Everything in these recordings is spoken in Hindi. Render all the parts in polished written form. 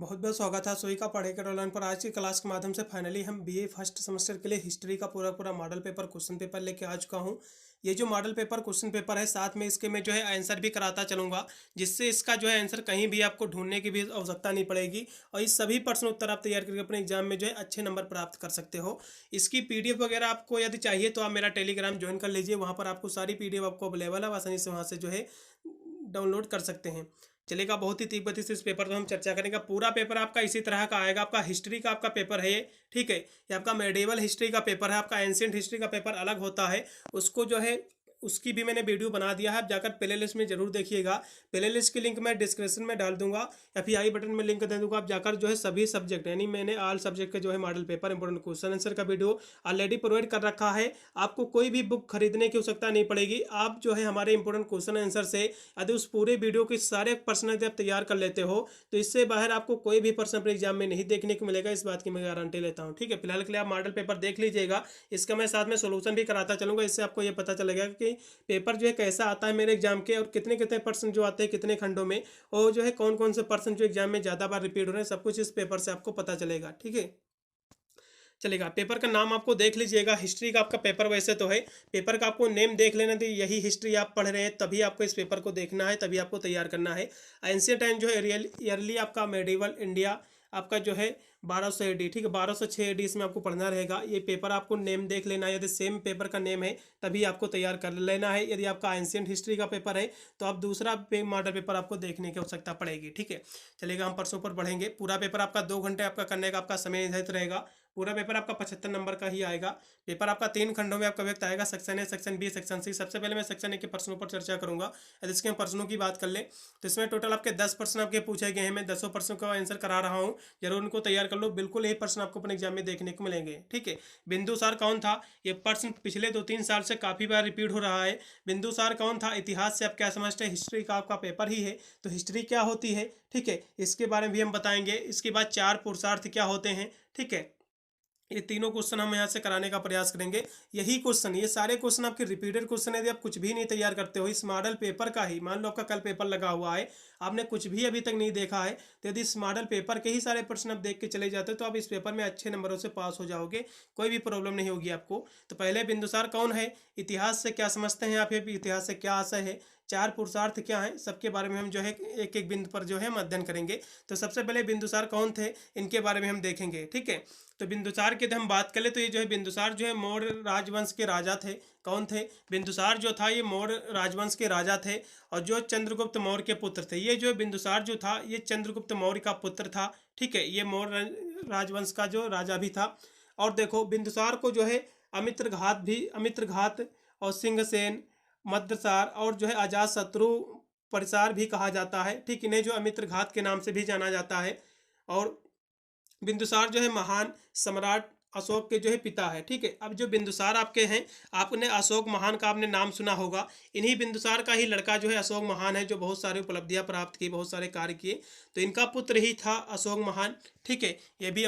बहुत बहुत स्वागत है सभी का पढ़ेकर ऑनलाइन पर। आज की क्लास के माध्यम से फाइनली हम बीए फर्स्ट सेमेस्टर के लिए हिस्ट्री का पूरा मॉडल पेपर क्वेश्चन पेपर लेके आ चुका हूँ। ये जो मॉडल पेपर क्वेश्चन पेपर है, साथ में इसके मैं जो है आंसर भी कराता चलूंगा, जिससे इसका जो है आंसर कहीं भी आपको ढूंढने की भी आवश्यकता नहीं पड़ेगी और इस सभी प्रश्न उत्तर आप तैयार करके अपने एग्जाम में जो है अच्छे नंबर प्राप्त कर सकते हो। इसकी पीडीएफ वगैरह आपको यदि चाहिए तो आप मेरा टेलीग्राम ज्वाइन कर लीजिए, वहाँ पर आपको सारी पीडीएफ आपको अवेलेबल है, आसानी से वहाँ से जो है डाउनलोड कर सकते हैं। चलेगा, बहुत ही तीव्र गति से इस पेपर पर हम चर्चा करेंगे। पूरा पेपर आपका इसी तरह का आएगा। आपका हिस्ट्री का आपका पेपर है ये, ठीक है। ये आपका मेडिवल हिस्ट्री का पेपर है। आपका एंशिएंट हिस्ट्री का पेपर अलग होता है, उसको जो है उसकी भी मैंने वीडियो बना दिया है, आप जाकर प्ले लिस्ट में जरूर देखिएगा। प्ले लिस्ट की लिंक मैं डिस्क्रिप्शन में डाल दूंगा या फिर आई बटन में लिंक दे दूंगा। आप जाकर जो है सभी सब्जेक्ट यानी मैंने ऑल सब्जेक्ट के जो है model paper important question answer का वीडियो ऑलरेडी प्रोवाइड कर रखा है। आपको कोई भी बुक खरीदने की आवश्यकता नहीं पड़ेगी। आप जो है हमारे इंपोर्टेंट क्वेश्चन आंसर से यदि उस पूरे वीडियो के सारे प्रश्न यदि आप तैयार कर लेते हो तो इससे बाहर आपको कोई भी प्रश्न अपने एग्जाम में नहीं देखने को मिलेगा, इस बात की मैं गारंटी लेता हूँ, ठीक है। फिलहाल के लिए आप मॉडल पेपर देख लीजिएगा, इसका मैं साथ में सोल्यूशन भी कराता चलूंगा। इससे आपको ये पता चलेगा कि पेपर जो है कैसा आता है मेरे एग्जाम के और कितने कितने परसेंट जो आते हैं कितने खंडों में, और जो है कौन कौन से परसेंट जो एग्जाम में ज़्यादा बार रिपीट हो रहे हैं, सब कुछ इस पेपर से आपको पता चलेगा, ठीक है। चलेगा, पेपर का नाम आपको देख लीजिएगा। हिस्ट्री का आपका पेपर वैसे तो है, पेपर का आपको नेम देख लेना थी। यही हिस्ट्री आप पढ़ रहे हैं तभी आपको इस पेपर को देखना है, तभी आपको तैयार करना है। एंशिएंट टाइम जो है रियल ईयरली आपका मेडिवल इंडिया आपका जो है 1200 AD, ठीक है, 1206 AD इसमें आपको पढ़ना रहेगा। ये पेपर आपको नेम देख लेना है, यदि सेम पेपर का नेम है तभी आपको तैयार कर लेना है। यदि आपका एंशिएंट हिस्ट्री का पेपर है तो आप दूसरा मॉडल पेपर आपको देखने की आवश्यकता पड़ेगी, ठीक है। चलेगा, हम परसों पर बढ़ेंगे। पूरा पेपर आपका 2 घंटे आपका करने का आपका समय निर्धारित रहेगा। पूरा पेपर आपका 75 नंबर का ही आएगा। पेपर आपका 3 खंडों में आपका व्यक्त आएगा, section A, section B, section C. सबसे पहले मैं सेक्शन ए के प्रश्नों पर चर्चा करूंगा। यदि इसके प्रश्नों की बात कर ले तो इसमें टोटल आपके 10 प्रश्न आपके पूछे गए हैं। मैं 10 प्रश्नों का आंसर करा रहा हूँ, जरूर उनको तैयार कर लो। बिल्कुल यही प्रश्न आपको अपने एग्जाम में देखने को मिलेंगे, ठीक है। बिंदुसार कौन था, ये प्रश्न पिछले 2-3 साल से काफी बार रिपीट हो रहा है। बिंदुसार कौन था, इतिहास से आप क्या समझते हैं, हिस्ट्री का आपका पेपर ही है तो हिस्ट्री क्या होती है, ठीक है, इसके बारे में भी हम बताएंगे। इसके बाद 4 पुरुषार्थ क्या होते हैं, ठीक है। ये तीनों क्वेश्चन हम यहाँ से कराने का प्रयास करेंगे। यही क्वेश्चन, ये सारे क्वेश्चन आपके रिपीटेड क्वेश्चन, यदि आप कुछ भी नहीं तैयार करते हो इस मॉडल पेपर का ही, मान लो आपका कल पेपर लगा हुआ है, आपने कुछ भी अभी तक नहीं देखा है, तो यदि इस मॉडल पेपर के ही सारे प्रश्न आप देख के चले जाते हो तो आप इस पेपर में अच्छे नंबरों से पास हो जाओगे, कोई भी प्रॉब्लम नहीं होगी आपको। तो पहले बिंदुसार कौन है, इतिहास से क्या समझते हैं आप, इतिहास से क्या आशय है, 4 पुरुषार्थ क्या हैं, सबके बारे में हम जो है एक एक बिंदु पर जो है हम अध्ययन करेंगे। तो सबसे पहले बिंदुसार कौन थे, इनके बारे में हम देखेंगे, ठीक है। तो बिंदुसार की हम बात करें तो ये जो है बिंदुसार जो है मौर्य राजवंश के राजा थे। कौन थे, बिंदुसार जो था ये मौर्य राजवंश के राजा थे और जो चंद्रगुप्त मौर्य के पुत्र थे। ये जो बिंदुसार जो था ये चंद्रगुप्त मौर्य का पुत्र था, ठीक है। ये मौर्य राजवंश का जो राजा भी था। और देखो बिंदुसार को जो है अमित्रघात और सिंहसेन, मद्रसार और जो है अजात शत्रु परिसार भी कहा जाता है, ठीक। इन्हें जो अमित्रघात के नाम से भी जाना जाता है। और बिंदुसार जो है महान सम्राट अशोक के जो है पिता है, ठीक है। अब जो बिंदुसार आपके हैं, आपने अशोक महान का आपने नाम सुना होगा। इन्हीं बिंदुसार का ही लड़का जो है अशोक महान है, जो बहुत सारी उपलब्धियां प्राप्त की, बहुत सारे कार्य किए, तो इनका पुत्र ही था अशोक महान, ठीक है। ये भी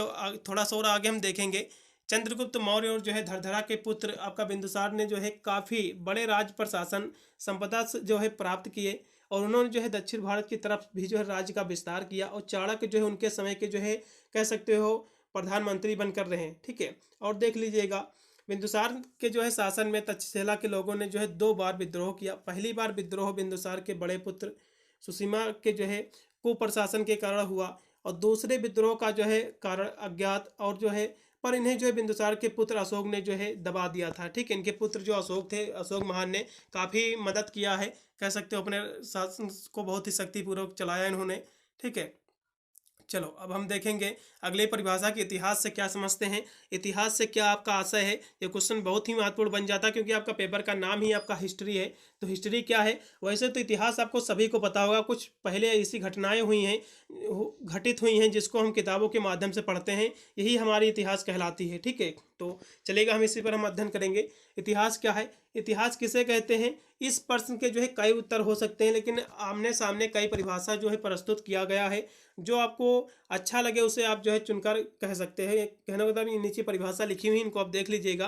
थोड़ा सा और आगे हम देखेंगे। चंद्रगुप्त मौर्य और जो है धरधरा के पुत्र आपका बिंदुसार ने जो है काफ़ी बड़े राज प्रशासन संपदा जो है प्राप्त किए और उन्होंने जो है दक्षिण भारत की तरफ भी जो है राज्य का विस्तार किया। और चाणक्य जो है उनके समय के जो है कह सकते हो प्रधानमंत्री बनकर रहे, ठीक है। और देख लीजिएगा बिंदुसार के जो है शासन में तक्षशिला के लोगों ने जो है 2 बार विद्रोह किया। पहली बार विद्रोह बिंदुसार के बड़े पुत्र सुसीमा के जो है कुप्रशासन के कारण हुआ और दूसरे विद्रोह का जो है कारण अज्ञात, और जो है पर इन्हें जो है बिंदुसार के पुत्र अशोक ने जो है दबा दिया था, ठीक है। इनके पुत्र जो अशोक थे, अशोक महान ने काफ़ी मदद किया है, कह सकते हो अपने शासन को बहुत ही शक्तिपूर्वक चलाया इन्होंने, ठीक है। चलो अब हम देखेंगे अगले परिभाषा की, इतिहास से क्या समझते हैं, इतिहास से क्या आपका आशय है। ये क्वेश्चन बहुत ही महत्वपूर्ण बन जाता है क्योंकि आपका पेपर का नाम ही आपका हिस्ट्री है। तो हिस्ट्री क्या है, वैसे तो इतिहास आपको सभी को पता होगा, कुछ पहले ऐसी घटनाएं हुई हैं, घटित हुई हैं जिसको हम किताबों के माध्यम से पढ़ते हैं, यही हमारी इतिहास कहलाती है, ठीक है। तो चलेगा, हम इसी पर हम अध्ययन करेंगे। इतिहास क्या है, इतिहास किसे कहते हैं, इस प्रश्न के जो है कई उत्तर हो सकते हैं, लेकिन आमने सामने कई परिभाषा जो है प्रस्तुत किया गया है। जो आपको अच्छा लगे उसे आप जो है चुनकर कह सकते हैं। कहने का मतलब नीचे परिभाषा लिखी हुई, इनको आप देख लीजिएगा।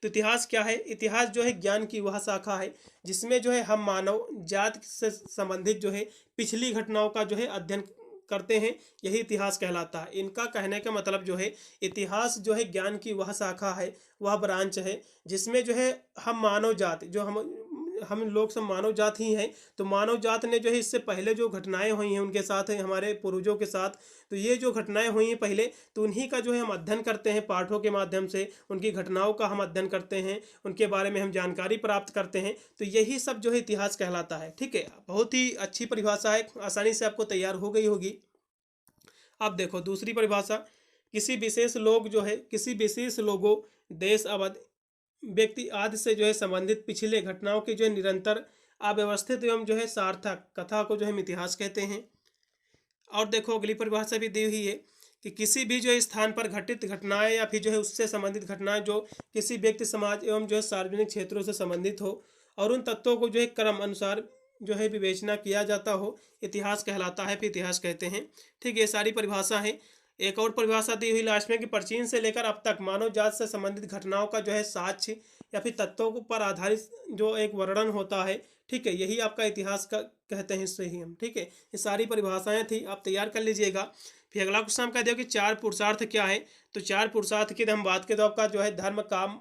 तो इतिहास क्या है, इतिहास जो है ज्ञान की वह शाखा है जिसमें जो है हम मानव जाति से संबंधित जो है पिछली घटनाओं का जो है अध्ययन करते हैं, यही इतिहास कहलाता है। इनका कहने का मतलब जो है, इतिहास जो है ज्ञान की वह शाखा है, वह ब्रांच है जिसमें जो है हम मानव जाति जो हम लोग सब मानव जात ही हैं। तो मानव जात ने जो है इससे पहले जो घटनाएं हुई हैं उनके साथ, हमारे पूर्वजों के साथ, तो ये जो घटनाएं हुई हैं पहले, तो उन्हीं का जो है हम अध्ययन करते हैं पाठों के माध्यम से, उनकी घटनाओं का हम अध्ययन करते हैं, उनके बारे में हम जानकारी प्राप्त करते हैं। तो यही सब जो है इतिहास कहलाता है। ठीक है, बहुत ही अच्छी परिभाषा है, आसानी से आपको तैयार हो गई होगी। अब देखो दूसरी परिभाषा, किसी विशेष लोग जो है, किसी विशेष लोगों, देश, अवधि, व्यक्ति आदि से जो है संबंधित पिछले घटनाओं की जो है निरंतर अव्यवस्थित एवं जो है सार्थक कथा को जो है हम इतिहास कहते हैं। और देखो अगली परिभाषा भी दी हुई है कि किसी भी जो है स्थान पर घटित घटनाएं या फिर जो है उससे संबंधित घटनाएं जो किसी व्यक्ति, समाज एवं जो है सार्वजनिक क्षेत्रों से संबंधित हो और उन तत्वों को जो है क्रम अनुसार जो है विवेचना किया जाता हो, इतिहास कहलाता है, फिर इतिहास कहते हैं। ठीक है, ये सारी परिभाषा है। एक और परिभाषा दी हुई लास्ट में कि प्राचीन से लेकर अब तक मानव जात से संबंधित घटनाओं का जो है साक्ष्य या फिर तत्वों पर आधारित जो एक वर्णन होता है। ठीक है, यही आपका इतिहास का कहते हैं, इससे ही हम। ठीक है, ये सारी परिभाषाएं थी, आप तैयार कर लीजिएगा। फिर अगला क्वेश्चन हम कह दिया कि चार पुरुषार्थ क्या है। तो चार पुरुषार्थ की हम बात करें तो आपका जो है धर्म, काम,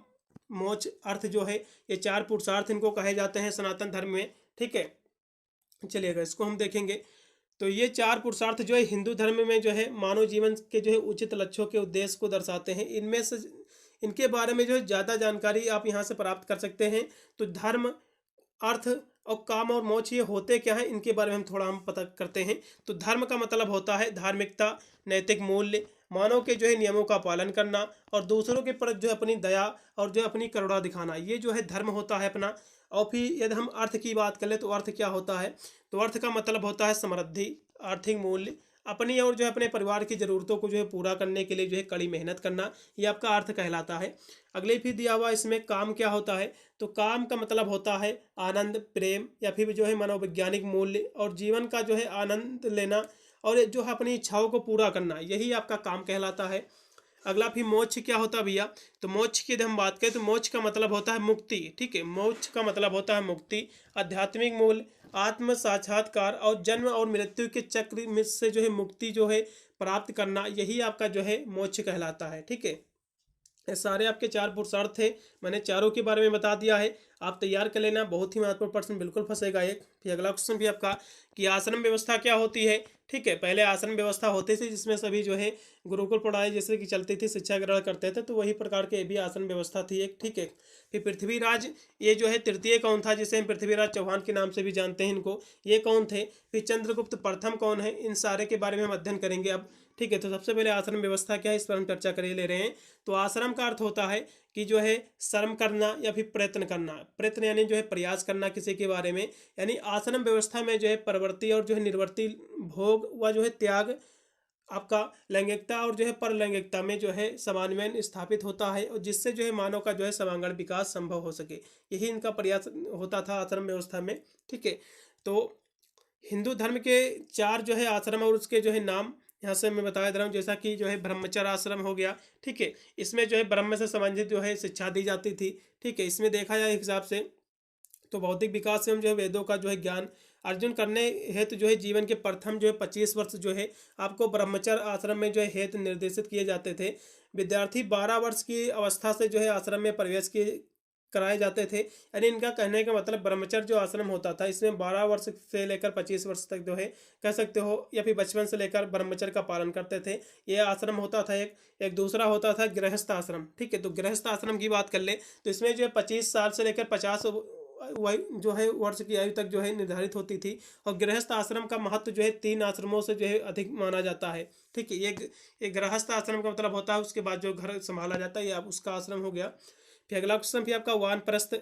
मोक्ष, अर्थ जो है, ये चार पुरुषार्थ इनको कहे जाते हैं सनातन धर्म में। ठीक है, चलिएगा इसको हम देखेंगे। तो ये चार पुरुषार्थ जो है हिंदू धर्म में जो है मानव जीवन के जो है उचित लक्ष्यों के उद्देश्य को दर्शाते हैं। इनमें से इनके बारे में जो है ज़्यादा जानकारी आप यहाँ से प्राप्त कर सकते हैं। तो धर्म, अर्थ और काम और मोक्ष ये होते क्या हैं, इनके बारे में हम पता करते हैं। तो धर्म का मतलब होता है धार्मिकता, नैतिक मूल्य, मानव के जो है नियमों का पालन करना और दूसरों के प्रति जो है अपनी दया और जो है अपनी करुणा दिखाना, ये जो है धर्म होता है अपना। और फिर यदि हम अर्थ की बात करें तो अर्थ क्या होता है, तो अर्थ का मतलब होता है समृद्धि, आर्थिक मूल्य, अपनी और जो है अपने परिवार की ज़रूरतों को जो है पूरा करने के लिए जो है कड़ी मेहनत करना, ये आपका अर्थ कहलाता है। अगले फिर दिया हुआ इसमें काम क्या होता है, तो काम का मतलब होता है आनंद, प्रेम या फिर जो है मनोवैज्ञानिक मूल्य और जीवन का जो है आनंद लेना और जो है अपनी इच्छाओं को पूरा करना, यही आपका काम कहलाता है। अगला फिर मोक्ष क्या होता है भैया, तो मोक्ष की यदि हम बात करें तो मोक्ष का मतलब होता है मुक्ति। ठीक है, मोक्ष का मतलब होता है मुक्ति, आध्यात्मिक मूल्य, आत्म साक्षात्कार और जन्म और मृत्यु के चक्र में से जो है मुक्ति जो है प्राप्त करना, यही आपका जो है मोक्ष कहलाता है। ठीक है, ये सारे आपके चार पुरुषार्थ थे, मैंने चारों के बारे में बता दिया है, आप तैयार कर लेना, बहुत ही महत्वपूर्ण प्रश्न बिल्कुल फंसेगा एक। फिर अगला क्वेश्चन भी आपका कि आश्रम व्यवस्था क्या होती है। ठीक है, पहले आश्रम व्यवस्था होती थी जिसमें सभी जो है गुरुकुल पढ़ाई जैसे कि चलती थी, शिक्षा ग्रहण करते थे, तो वही प्रकार के भी आश्रम व्यवस्था थी एक। ठीक है, फिर पृथ्वीराज, ये जो है तृतीय कौन था, जिसे हम पृथ्वीराज चौहान के नाम से भी जानते हैं इनको, ये कौन थे। फिर चंद्रगुप्त प्रथम कौन है, इन सारे के बारे में हम अध्ययन करेंगे अब। ठीक है, तो सबसे पहले आश्रम व्यवस्था क्या है इस पर हम चर्चा कर ले रहे हैं। तो आश्रम का अर्थ होता है कि जो है श्रम करना या फिर प्रयत्न करना, प्रयत्न यानी जो है प्रयास करना किसी के बारे में, यानी आश्रम व्यवस्था में जो है प्रवृत्ति और जो है निर्वृत्ति, भोग व जो है त्याग, आपका लैंगिकता और जो है परलैंगिकता में जो है समन्वय स्थापित होता है और जिससे जो है मानव का जो है सर्वांगीण विकास संभव हो सके, यही इनका प्रयास होता था आश्रम व्यवस्था में। ठीक है, तो हिंदू धर्म के चार जो है आश्रम और उसके जो है नाम यहाँ से मैं बता दे रहा हूँ, जैसा कि जो है ब्रह्मचर्य आश्रम हो गया। ठीक है, इसमें जो है ब्रह्म से संबंधित जो है शिक्षा दी जाती थी। ठीक है, इसमें देखा जाए हिसाब से तो भौतिक विकास एवं जो है वेदों का जो है ज्ञान अर्जन करने हेतु जो है जीवन के प्रथम जो है 25 वर्ष जो है आपको ब्रह्मचर्य आश्रम में जो है हेतु निर्देशित किए जाते थे। विद्यार्थी 12 वर्ष की अवस्था से जो है आश्रम में प्रवेश किए कराए जाते थे, यानी इनका कहने का मतलब ब्रह्मचर्य जो आश्रम होता था इसमें 12 वर्ष से लेकर 25 वर्ष तक जो है कह सकते हो या फिर बचपन से लेकर ब्रह्मचर्य का पालन करते थे, ये आश्रम होता था एक दूसरा होता था गृहस्थ आश्रम। ठीक है, तो गृहस्थ आश्रम की बात कर ले तो इसमें जो है 25 साल से लेकर 50 जो है वर्ष की आयु तक जो है निर्धारित होती थी और गृहस्थ आश्रम का महत्व जो है 3 आश्रमों से जो है अधिक माना जाता है। ठीक है, ये गृहस्थ आश्रम का मतलब होता है उसके बाद जो घर संभाला जाता है ये उसका आश्रम हो गया। फिर अगला क्वेश्चन भी आपका वानप्रस्थ,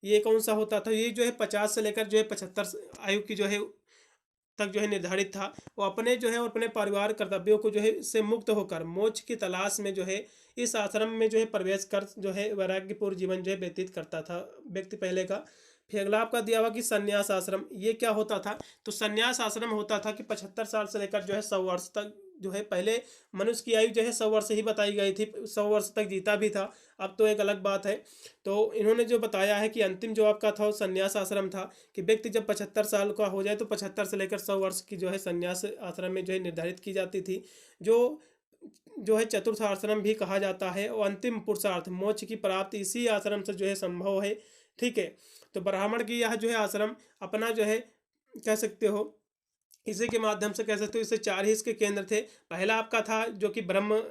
ये कौन सा होता था, ये जो है 50 से लेकर जो है 75 आयु की जो है तक जो है निर्धारित था। वो अपने जो है और अपने परिवार कर्तव्यों को जो है से मुक्त होकर मोक्ष की तलाश में जो है इस आश्रम में जो है प्रवेश कर जो है वैराग्यपूर्ण जीवन जो है व्यतीत करता था व्यक्ति पहले का। फिर अगला आपका दिया हुआ कि संन्यास आश्रम, ये क्या होता था, तो संन्यास आश्रम होता था कि 75 साल से लेकर जो है 100 वर्ष तक जो है पहले मनुष्य की आयु जो है 100 वर्ष ही बताई गई थी, 100 वर्ष तक जीता भी था। अब तो एक अलग बात है। तो इन्होंने जो बताया है कि अंतिम जो आपका था वो संन्यास आश्रम था, कि व्यक्ति जब 75 साल का हो जाए तो 75 से लेकर 100 वर्ष की जो है संन्यास आश्रम में जो है निर्धारित की जाती थी, जो जो है चतुर्थ आश्रम भी कहा जाता है। और अंतिम पुरुषार्थ मोक्ष की प्राप्ति इसी आश्रम से जो है संभव है। ठीक है। तो ब्राह्मण की यह जो है आश्रम अपना जो है कह सकते हो, इसी के माध्यम से कह सकते हो, इससे 4 ही इसके केंद्र थे। पहला आपका था जो कि ब्रह्म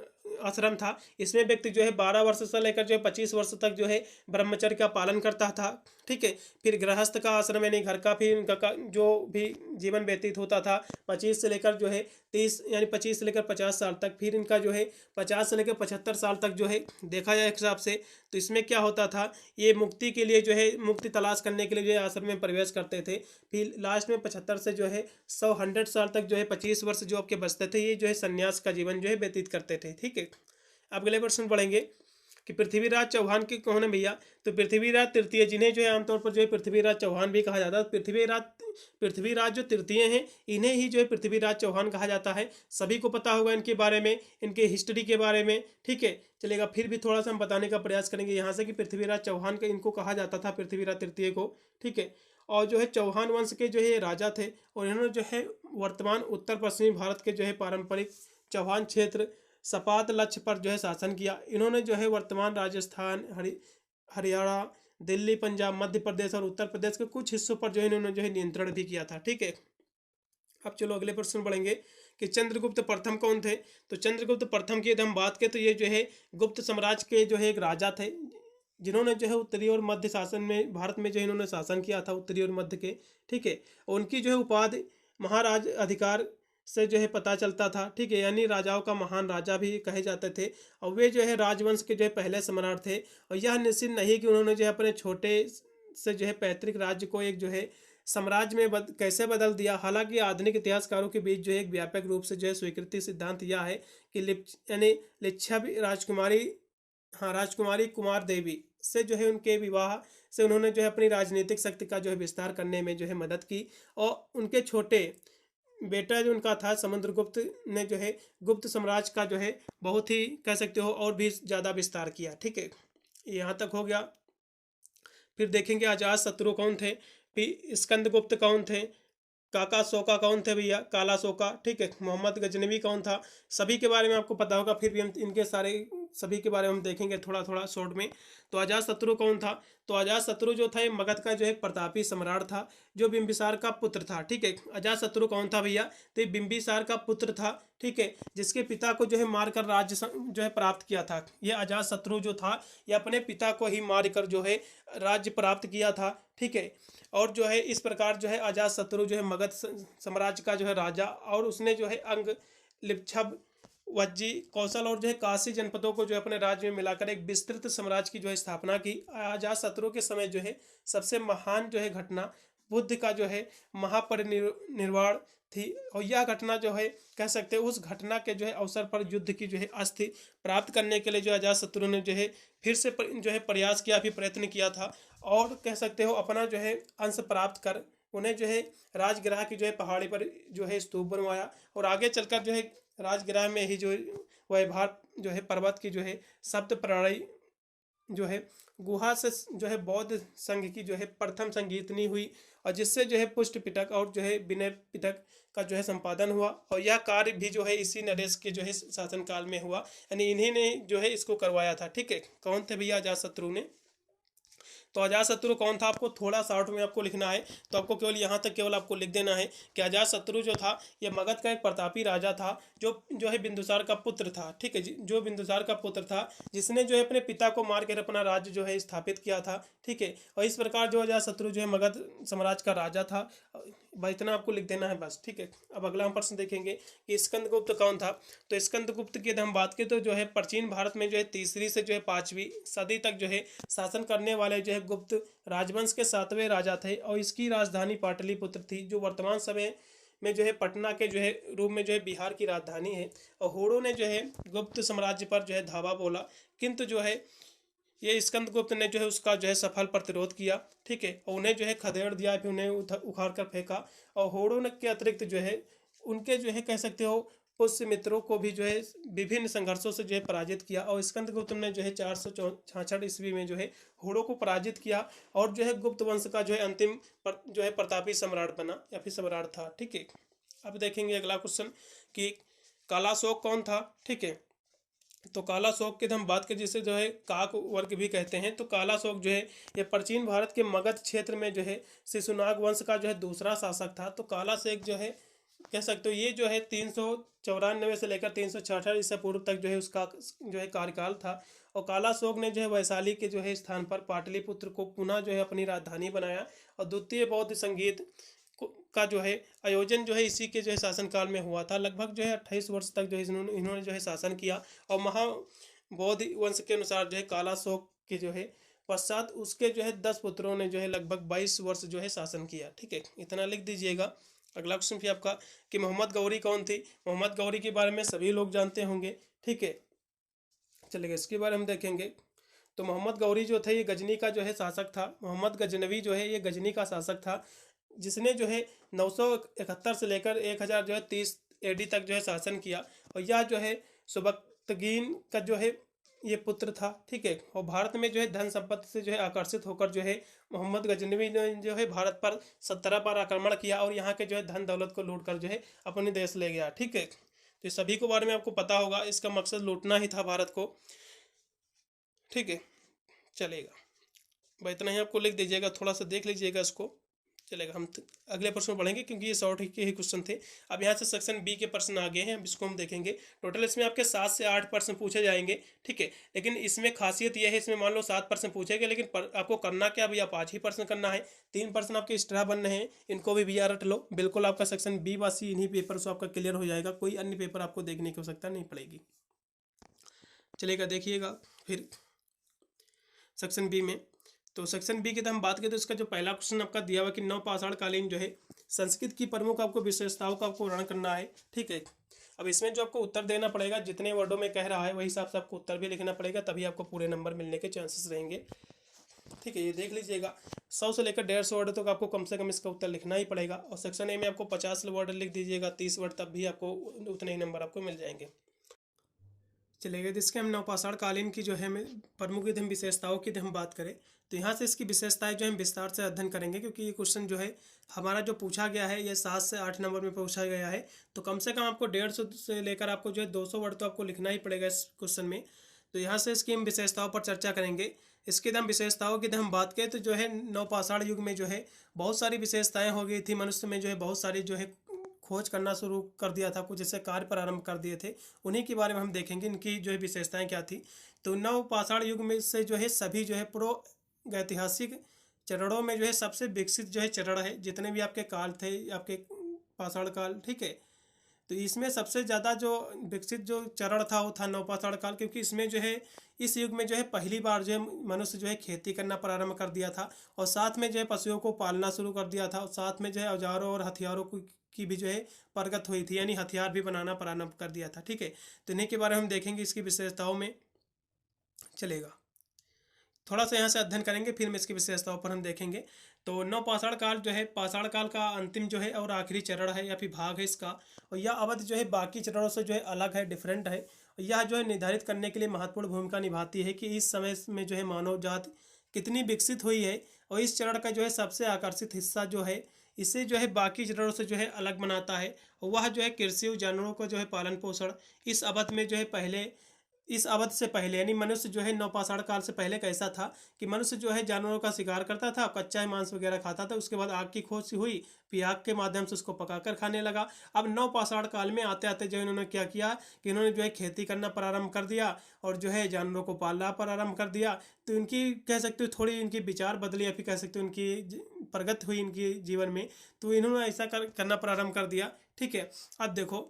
आश्रम था। इसमें व्यक्ति जो है 12 वर्ष से लेकर जो है 25 वर्ष तक जो है ब्रह्मचर्य का पालन करता था। ठीक है। फिर गृहस्थ का आश्रम यानी घर का फिर जो भी जीवन व्यतीत होता था 25 से लेकर जो है 30 यानी 25 से लेकर 50 साल तक। फिर इनका जो है 50 से लेकर 75 साल तक जो है देखा जाए हिसाब से, तो इसमें क्या होता था, ये मुक्ति के लिए जो है मुक्ति तलाश करने के लिए जो है आश्रम में प्रवेश करते थे। फिर लास्ट में 75 से जो है 100 साल तक जो है 25 वर्ष जो आपके बचते थे, ये जो है संन्यास का जीवन जो है व्यतीत करते थे। ठीक है। अब अगले प्रश्न पढ़ेंगे कि पृथ्वीराज चौहान के कौन है भैया। तो पृथ्वीराज तृतीय, जिन्हें जो है आमतौर पर जो है पृथ्वीराज चौहान भी कहा जाता है। पृथ्वीराज जो तृतीय हैं इन्हें ही जो है पृथ्वीराज चौहान कहा जाता है। सभी को पता होगा इनके बारे में, इनके हिस्ट्री के बारे में। ठीक है, चलेगा। फिर भी थोड़ा सा हम बताने का प्रयास करेंगे यहाँ से कि पृथ्वीराज चौहान के इनको कहा जाता था, पृथ्वीराज तृतीय को। ठीक है। और जो है चौहान वंश के जो है ये राजा थे, और इन्होंने जो है वर्तमान उत्तर पश्चिमी भारत के जो है पारंपरिक चौहान क्षेत्र सपाट लक्ष्य पर जो है शासन किया। इन्होंने जो है वर्तमान राजस्थान, हरियाणा, दिल्ली, पंजाब, मध्य प्रदेश और उत्तर प्रदेश के कुछ हिस्सों पर जो है इन्होंने जो है नियंत्रण भी किया था। ठीक है। अब चलो अगले प्रश्न पढ़ेंगे कि चंद्रगुप्त प्रथम कौन थे। तो चंद्रगुप्त प्रथम की यदि हम बात करें तो ये जो है गुप्त साम्राज्य के जो है एक राजा थे, जिन्होंने जो है उत्तरी और मध्य शासन में भारत में जो इन्होंने शासन किया था, उत्तरी और मध्य के। ठीक है। उनकी जो है उपाधि महाराज अधिकार से जो है पता चलता था। ठीक है। यानी राजाओं का महान राजा भी कहे जाते थे, और वे जो है राजवंश के जो है पहले सम्राट थे। और यह निश्चित नहीं कि उन्होंने जो है अपने छोटे से जो है पैतृक राज्य को एक जो है साम्राज्य में कैसे बदल दिया। हालांकि आधुनिक इतिहासकारों के बीच जो है एक व्यापक रूप से जो है स्वीकृति सिद्धांत यह है कि यानी लिच्छवी राजकुमारी, हाँ राजकुमारी कुमार देवी से जो है उनके विवाह से उन्होंने जो है अपनी राजनीतिक शक्ति का जो है विस्तार करने में जो है मदद की। और उनके छोटे बेटा जो उनका था समुद्रगुप्त ने जो है गुप्त साम्राज्य का जो है बहुत ही कह सकते हो और भी ज़्यादा विस्तार किया। ठीक है, यहाँ तक हो गया। फिर देखेंगे अजात शत्रु कौन थे, फिर स्कंदगुप्त कौन थे, काका शोका कौन थे भैया, काला शोका। ठीक है। मोहम्मद गजनवी कौन था, सभी के बारे में आपको पता होगा। फिर भी हम इनके सभी के बारे में हम देखेंगे थोड़ा थोड़ा शॉर्ट में। तो अजात शत्रु कौन था। तो अजात शत्रु जो था ये मगध का जो एक प्रतापी सम्राट था, जो बिंबिसार का पुत्र था। ठीक है। अजात शत्रु कौन था भैया, तो ये बिंबिसार का पुत्र था। ठीक है। जिसके पिता को जो है मारकर राज्य जो है प्राप्त किया था। ये अजात शत्रु जो था ये अपने पिता को ही मारकर जो है राज्य प्राप्त किया था। ठीक है। और जो है इस प्रकार जो है अजात शत्रु जो है मगध साम्राज्य का जो है राजा, और उसने जो है अंग, लिच्छव, वज्जी, कौशल और जो है काशी जनपदों को जो है अपने राज्य में मिलाकर एक विस्तृत साम्राज्य की जो है स्थापना की। अजात शत्रु के समय जो है सबसे महान जो है घटना बुद्ध का जो है महापरिनिर्वाण थी। और यह घटना जो है कह सकते हैं उस घटना के जो है अवसर पर युद्ध की जो है अस्थि प्राप्त करने के लिए जो अजात शत्रु ने जो है फिर से जो है प्रयास किया, फिर प्रयत्न किया था। और कह सकते हो अपना जो है अंश प्राप्त कर उन्हें जो है राजगृह की जो है पहाड़ी पर जो है स्तूप बनवाया। और आगे चलकर जो है राजगृह में ही जो वैभार जो है पर्वत की जो है सप्त प्रणाली जो है गुहा से जो है बौद्ध संघ की जो है प्रथम संगीतनी हुई, और जिससे जो है पुष्ट पिटक और जो है विनय पिटक का जो है संपादन हुआ। और यह कार्य भी जो है इसी नरेश के जो है शासनकाल में हुआ, यानी इन्हीं ने जो है इसको करवाया था। ठीक है। कौन थे भैया अजात शत्रु ने। तो अजात शत्रु कौन था आपको थोड़ा शॉर्ट में आपको लिखना है, तो आपको केवल यहाँ तक केवल आपको लिख देना है कि अजात शत्रु जो था ये मगध का एक प्रतापी राजा था, जो है बिंदुसार का पुत्र था। ठीक है। जो बिंदुसार का पुत्र था, जिसने जो है अपने पिता को मार कर अपना राज्य जो है स्थापित किया था। ठीक है। और इस प्रकार जो अजात शत्रु जो है मगध साम्राज्य का राजा था। भाई इतना आपको लिख देना है बस। ठीक है। अब अगला हम प्रश्न देखेंगे कि स्कंदगुप्त कौन था। तो स्कंदगुप्त की यदि हम बात करें तो जो है प्राचीन भारत में जो है 3री से जो है 5वीं सदी तक जो है शासन करने वाले जो है गुप्त राजवंश के 7वें राजा थे। और इसकी राजधानी पाटलिपुत्र थी, जो वर्तमान समय में जो है पटना के जो है रूप में जो है बिहार की राजधानी है। और होड़ों ने जो है गुप्त साम्राज्य पर जो है धावा बोला, किंतु जो है ये स्कंदगुप्त ने जो है उसका जो है सफल प्रतिरोध किया। ठीक है। और उन्हें जो है खदेड़ दिया, फिर उन्हें उखाड़ कर फेंका। और होड़ों ने के अतिरिक्त जो है उनके जो है कह सकते हो पुष्यमित्रों को भी जो है विभिन्न संघर्षों से जो है पराजित किया, और स्कंदगुप्त ने जो है 466 ईस्वी में जो है हुड़ों को पराजित किया, और जो है गुप्त वंश का जो है अंतिम जो है प्रतापी सम्राट बना या फिर सम्राट था। ठीक है, अब देखेंगे अगला क्वेश्चन कि कालाशोक कौन था। ठीक है, तो कालाशोक की हम बात करें जिसे जो है काक वर्ग भी कहते हैं, तो कालाशोक जो है ये प्राचीन भारत के मगध क्षेत्र में जो है शिशुनाग वंश का जो है दूसरा शासक था। तो कालाशेख जो है कह सकते हो ये जो है 394 से लेकर 366 ईसा पूर्व तक जो है उसका जो है कार्यकाल था। और कालाशोक ने जो है वैशाली के जो है स्थान पर पाटलिपुत्र को पुनः जो है अपनी राजधानी बनाया, और द्वितीय बौद्ध संगीत का जो है आयोजन जो है इसी के जो है शासनकाल में हुआ था। लगभग जो है 28 वर्ष तक जो है इन्होंने जो है शासन किया, और महाबौद्ध वंश के अनुसार जो है कालाशोक के जो है पश्चात उसके जो है 10 पुत्रों ने जो है लगभग 22 वर्ष जो है शासन किया। ठीक है, इतना लिख दीजिएगा। अगला क्वेश्चन फिर आपका कि मोहम्मद गौरी कौन थी। मोहम्मद गौरी के बारे में सभी लोग जानते होंगे। ठीक है, चलिए इसके बारे में हम देखेंगे। तो मोहम्मद गौरी जो थे ये गजनी का जो है शासक था। मोहम्मद गजनवी जो है ये गजनी का शासक था, जिसने जो है 971 से लेकर 1000 जो है 30 AD तक जो है शासन किया, और यह जो है सुबक्तगीन का जो है ये पुत्र था। ठीक है, और भारत में जो है धन संपत्ति से जो है आकर्षित होकर जो है मोहम्मद गजनवी ने जो है भारत पर 17 बार आक्रमण किया, और यहाँ के जो है धन दौलत को लूट कर जो है अपने देश ले गया। ठीक है, तो सभी को बारे में आपको पता होगा, इसका मकसद लूटना ही था भारत को। ठीक है, चलेगा भाई इतना ही आपको लिख दीजिएगा, थोड़ा सा देख लीजिएगा इसको। चलेगा, हम अगले प्रश्न पढ़ेंगे क्योंकि ये शॉर्ट के ही क्वेश्चन थे। अब यहाँ से सेक्शन बी के प्रश्न आ गए हैं, अब इसको हम देखेंगे। टोटल इसमें आपके 7 से 8 प्रश्न पूछे जाएंगे। ठीक है, लेकिन इसमें खासियत यह है, इसमें मान लो 7 प्रश्न पूछेंगे, लेकिन आपको करना क्या भैया, 5 ही प्रश्न करना है। 3 प्रश्न आपके एक्स्ट्रा बन रहे हैं, इनको भी भैया रट लो। बिल्कुल आपका सेक्शन बी वासी इन्हीं पेपर से आपका क्लियर हो जाएगा, कोई अन्य पेपर आपको देखने की आवश्यकता नहीं पड़ेगी। चलेगा, देखिएगा फिर सेक्शन बी में। तो सेक्शन बी की हम बात करें तो इसका जो पहला क्वेश्चन आपका दिया हुआ कि नवपाषाण कालीन जो है संस्कृत की प्रमुख आपको विशेषताओं का आपको वर्णन करना है। ठीक है, अब इसमें जो आपको उत्तर देना पड़ेगा, जितने वर्डों में कह रहा है वही हिसाब से आपको उत्तर भी लिखना पड़ेगा, तभी आपको पूरे नंबर मिलने के चांसेस रहेंगे। ठीक है, ये देख लीजिएगा 100 से लेकर 150 वर्ड तक आपको कम से कम इसका उत्तर लिखना ही पड़ेगा, और सेक्शन ए में आपको 50 वर्ड लिख दीजिएगा, 30 वर्ड, तब भी आपको उतने ही नंबर आपको मिल जाएंगे। चलेगा, जिसके हम नवपाषाण कालीन की जो है प्रमुख विशेषताओं की हम बात करें तो यहाँ से इसकी विशेषताएं जो हम विस्तार से अध्ययन करेंगे, क्योंकि ये क्वेश्चन जो है हमारा जो पूछा गया है ये 7 से 8 नंबर में पूछा गया है, तो कम से कम आपको 150 से लेकर आपको जो है 200 वर्ड तो आपको लिखना ही पड़ेगा इस क्वेश्चन में। तो यहाँ से इसकी हम विशेषताओं पर चर्चा करेंगे। इसकी हम विशेषताओं की हम बात करें तो जो है नवपाषाण युग में जो है बहुत सारी विशेषताएँ हो गई थी, मनुष्य में जो है बहुत सारी जो है खोज करना शुरू कर दिया था, कुछ ऐसे कार्य प्रारंभ कर दिए थे, उन्हीं के बारे में हम देखेंगे इनकी जो है विशेषताएं क्या थी। तो नवपाषाण युग में से जो है सभी जो है ऐतिहासिक चरणों में जो है सबसे विकसित जो है चरण है, जितने भी आपके काल थे आपके पाषाण काल। ठीक है, तो इसमें सबसे ज़्यादा जो विकसित जो चरण था वो था नवपाषाण काल, क्योंकि इसमें जो है इस युग में जो है पहली बार जो है मनुष्य जो है खेती करना प्रारंभ कर दिया था, और साथ में जो है पशुओं को पालना शुरू कर दिया था, और साथ में जो है औजारों और हथियारों की भी जो है प्रगति हुई थी, यानी हथियार भी बनाना प्रारंभ कर दिया था। ठीक है, तो इन्हीं के बारे में हम देखेंगे इसकी विशेषताओं में। चलेगा, थोड़ा सा यहाँ से अध्ययन करेंगे, फिर में इसकी विशेषताओं पर हम देखेंगे। तो नवपाषाण काल जो है पाषाण काल का अंतिम जो है और आखिरी चरण है या फिर भाग है इसका, और यह अवधि जो है बाकी चरणों से जो है अलग है, डिफरेंट है। यह जो है निर्धारित करने के लिए महत्वपूर्ण भूमिका निभाती है कि इस समय में जो है मानव जाति कितनी विकसित हुई है, और इस चरण का जो है सबसे आकर्षित हिस्सा जो है इसे जो है बाकी चरणों से जो है अलग बनाता है, और वह जो है कृषि जानवरों का जो है पालन पोषण। इस अवधि में जो है इस अवधि से पहले यानी मनुष्य जो है नवपाषाण काल से पहले कैसा था कि मनुष्य जो है जानवरों का शिकार करता था, कच्चा मांस वगैरह खाता था, उसके बाद आग की खोज हुई, फिर आग के माध्यम से उसको पकाकर खाने लगा। अब नवपाषाण काल में आते आते जो इन्होंने क्या किया कि इन्होंने जो है खेती करना प्रारंभ कर दिया, और जो है जानवरों को पालना प्रारंभ कर दिया। तो इनकी कह सकते हो थोड़ी इनकी विचार बदली, या फिर कह सकते हो इनकी प्रगति हुई इनकी जीवन में, तो इन्होंने ऐसा करना प्रारंभ कर दिया। ठीक है, अब देखो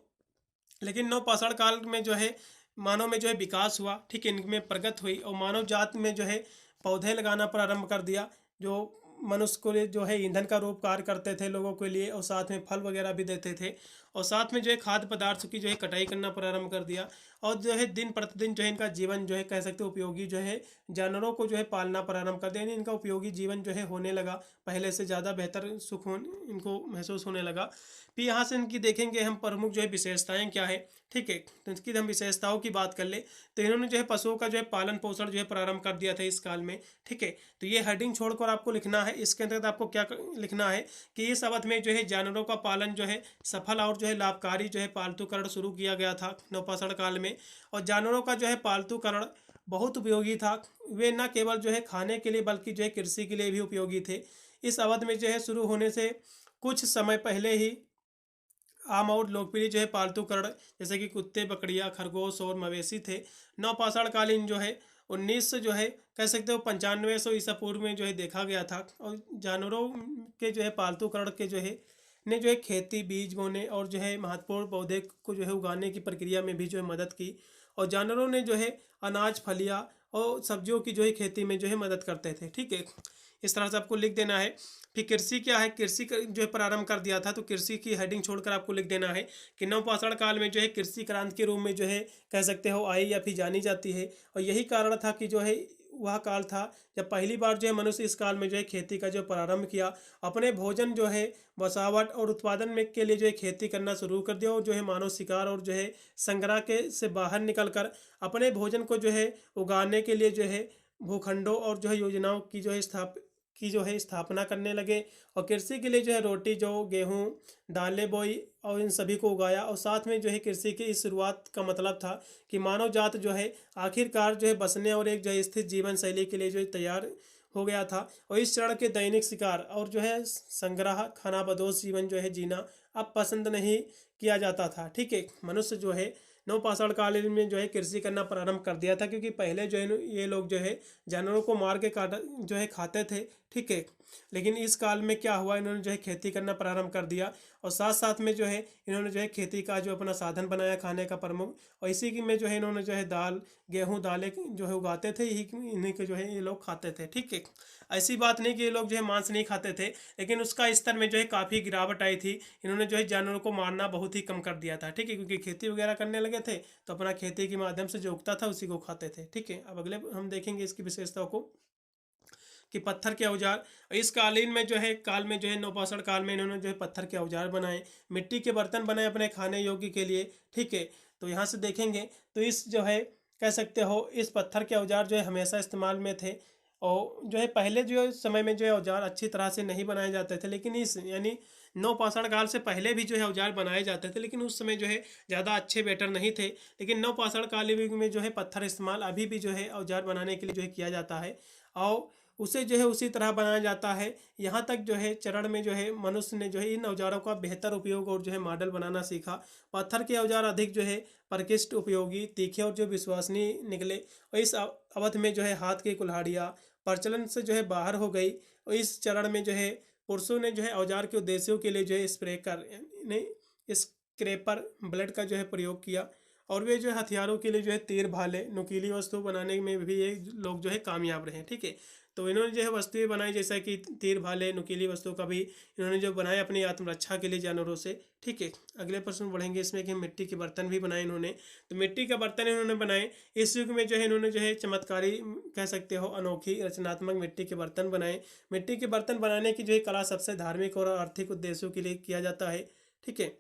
लेकिन नवपाषाण काल में जो है मानव में जो है विकास हुआ। ठीक है, इनमें प्रगति हुई, और मानव जात में जो है पौधे लगाना प्रारंभ कर दिया, जो मनुष्य को जो है ईंधन का रूप कार्य करते थे लोगों के लिए, और साथ में फल वगैरह भी देते थे। और साथ में जो है खाद्य पदार्थों की जो है कटाई करना प्रारंभ कर दिया। और जो है दिन प्रतिदिन जो है इनका जीवन जो है कह सकते हो उपयोगी जो है जानवरों को जो है पालना प्रारंभ कर दिया, यानी इनका उपयोगी जीवन जो है होने लगा, पहले से ज़्यादा बेहतर सुख इनको महसूस होने लगा। फिर यहाँ से इनकी देखेंगे हम प्रमुख जो है विशेषताएं क्या है, ठीक है। तो इसकी हम विशेषताओं की बात कर ले तो इन्होंने जो है पशुओं का जो है पालन पोषण जो है प्रारंभ कर दिया था इस काल में, ठीक है। तो ये हेडिंग छोड़कर आपको लिखना है, इसके अंतर्गत आपको क्या लिखना है कि इस अवधि में जो है जानवरों का पालन जो है सफल और जो है लाभकारी जो है पालतूकरण शुरू किया गया था नवपाषाण काल में। और जानवरों का जो है पालतूकरण बहुत उपयोगी था। वे न केवल जो है खाने के लिए बल्कि जो है कृषि के लिए भी उपयोगी थे। इस अवधि में जो है शुरू होने से कुछ समय पहले ही आम और लोकप्रिय जो है पालतूकरण जैसे कि कुत्ते, बकरियां, खरगोश और मवेशी थे। नवपाषाण कालीन जो है 19 जो है कह सकते हो 9500 ईसा पूर्व में जो है देखा गया था। और जानवरों के जो है पालतूकरण के जो है ने जो है खेती, बीज बोने और जो है महत्वपूर्ण पौधे को जो है उगाने की प्रक्रिया में भी जो है मदद की। और जानवरों ने जो है अनाज, फलियां और सब्जियों की जो है खेती में जो है मदद करते थे, ठीक है। इस तरह से आपको लिख देना है। फिर कृषि क्या है, कृषि जो है प्रारंभ कर दिया था, तो कृषि की हेडिंग छोड़कर आपको लिख देना है कि नवपाषाण काल में जो है कृषि क्रांति के रूप में जो है कह सकते हो आई या फिर जानी जाती है। और यही कारण था कि जो है वह काल था जब पहली बार जो है मनुष्य इस काल में जो है खेती का जो प्रारंभ किया, अपने भोजन जो है बसावट और उत्पादन में के लिए जो है खेती करना शुरू कर दिया। और जो है मानव शिकार और जो है संग्रह के से बाहर निकलकर अपने भोजन को जो है उगाने के लिए जो है भूखंडों और जो है योजनाओं की जो है स्थापना करने लगे। और कृषि के लिए जो है रोटी, जौ, गेहूँ, दालें बोई और इन सभी को उगाया। और साथ में जो है कृषि की इस शुरुआत का मतलब था कि मानव जात जो है आखिरकार जो है बसने और एक जो है स्थिर जीवन शैली के लिए जो है तैयार हो गया था। और इस चरण के दैनिक शिकार और जो है संग्रह खानाबदोश जीवन जो है जीना अब पसंद नहीं किया जाता था, ठीक है। मनुष्य जो है नवपाषाण काल में जो है कृषि करना प्रारंभ कर दिया था, क्योंकि पहले जो है ये लोग जो है जानवरों को मार के काट जो है खाते थे, ठीक है। लेकिन इस काल में क्या हुआ, इन्होंने जो है खेती करना प्रारंभ कर दिया। और साथ साथ में जो है इन्होंने जो है खेती का जो अपना साधन बनाया खाने का प्रमुख। और इसी की में जो है इन्होंने जो है दाल, गेहूँ, दालें जो है उगाते थे, यही इन्हीं के जो है ये लोग खाते थे, ठीक है। ऐसी बात नहीं कि ये लोग जो है मांस नहीं खाते थे, लेकिन उसका स्तर में जो है काफ़ी गिरावट आई थी। इन्होंने जो है जानवरों को मारना बहुत ही कम कर दिया था, ठीक है, क्योंकि खेती वगैरह करने लगे थे तो अपना खेती के माध्यम से जो उगता था उसी को खाते थे, ठीक है। अब अगले हम देखेंगे इसकी विशेषताओं को कि पत्थर के औजार। इस कालीन में जो है काल में जो है नवपाषाण काल में इन्होंने जो है पत्थर के औजार बनाए, मिट्टी के बर्तन बनाए अपने खाने योग्य के लिए, ठीक है। तो यहाँ से देखेंगे तो इस जो है कह सकते हो इस पत्थर के औजार जो है हमेशा इस्तेमाल में थे। और जो है पहले जो समय में जो है औजार अच्छी तरह से नहीं बनाए जाते थे, लेकिन इस यानी नवपाषाण काल से पहले भी जो है औजार बनाए जाते थे, लेकिन उस समय जो है ज़्यादा अच्छे बेटर नहीं थे। लेकिन नवपाषाण काल युग में जो है पत्थर इस्तेमाल अभी भी जो है औजार बनाने के लिए जो है किया जाता है। और उसे जो है उसी तरह बनाया जाता है। यहाँ तक जो है चरण में जो है मनुष्य ने जो है इन औजारों का बेहतर उपयोग और जो है मॉडल बनाना सीखा। पत्थर के औजार अधिक जो है परिष्कृत, उपयोगी, तीखे और जो विश्वसनीय निकले। और इस अवधि में जो है हाथ की कुल्हाड़ियाँ प्रचलन से जो है बाहर हो गई। और इस चरण में जो है पुरुषों ने जो है औजार के उद्देश्यों के लिए जो है स्प्रेकर यानी स्क्रैपर ब्लेड का जो है प्रयोग किया। और वे जो है हथियारों के लिए जो है तीर, भाले, नुकीली वस्तु बनाने में भी ये लोग जो है कामयाब रहे, ठीक है। तो इन्होंने जो है वस्तुएं बनाई जैसा कि तीर, भाले, नुकीली वस्तुओं का भी इन्होंने जो बनाया अपनी आत्मरक्षा के लिए जानवरों से, ठीक है। अगले प्रश्न बढ़ेंगे इसमें कि मिट्टी के बर्तन भी बनाए इन्होंने। तो मिट्टी का बर्तन इन्होंने बनाए। इस युग में जो है इन्होंने जो है चमत्कारी कह सकते हो अनोखी रचनात्मक मिट्टी के बर्तन बनाए। मिट्टी के बर्तन बनाने की जो है कला सबसे धार्मिक और आर्थिक उद्देश्यों के लिए किया जाता है, ठीक है।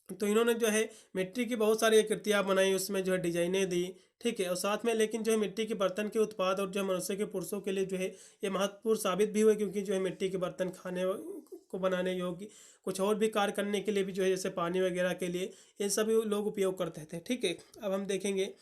तो इन्होंने जो है मिट्टी की बहुत सारी आकृतियाँ बनाई, उसमें जो है डिजाइनें दी, ठीक है। और साथ में लेकिन जो है मिट्टी के बर्तन के उत्पाद और जो मनुष्य के पुरुषों के लिए जो है ये महत्वपूर्ण साबित भी हुए, क्योंकि जो है मिट्टी के बर्तन खाने को बनाने योग्य, कुछ और भी कार्य करने के लिए भी जो है जैसे पानी वगैरह के लिए ये सभी लोग उपयोग करते थे, ठीक है। अब हम देखेंगे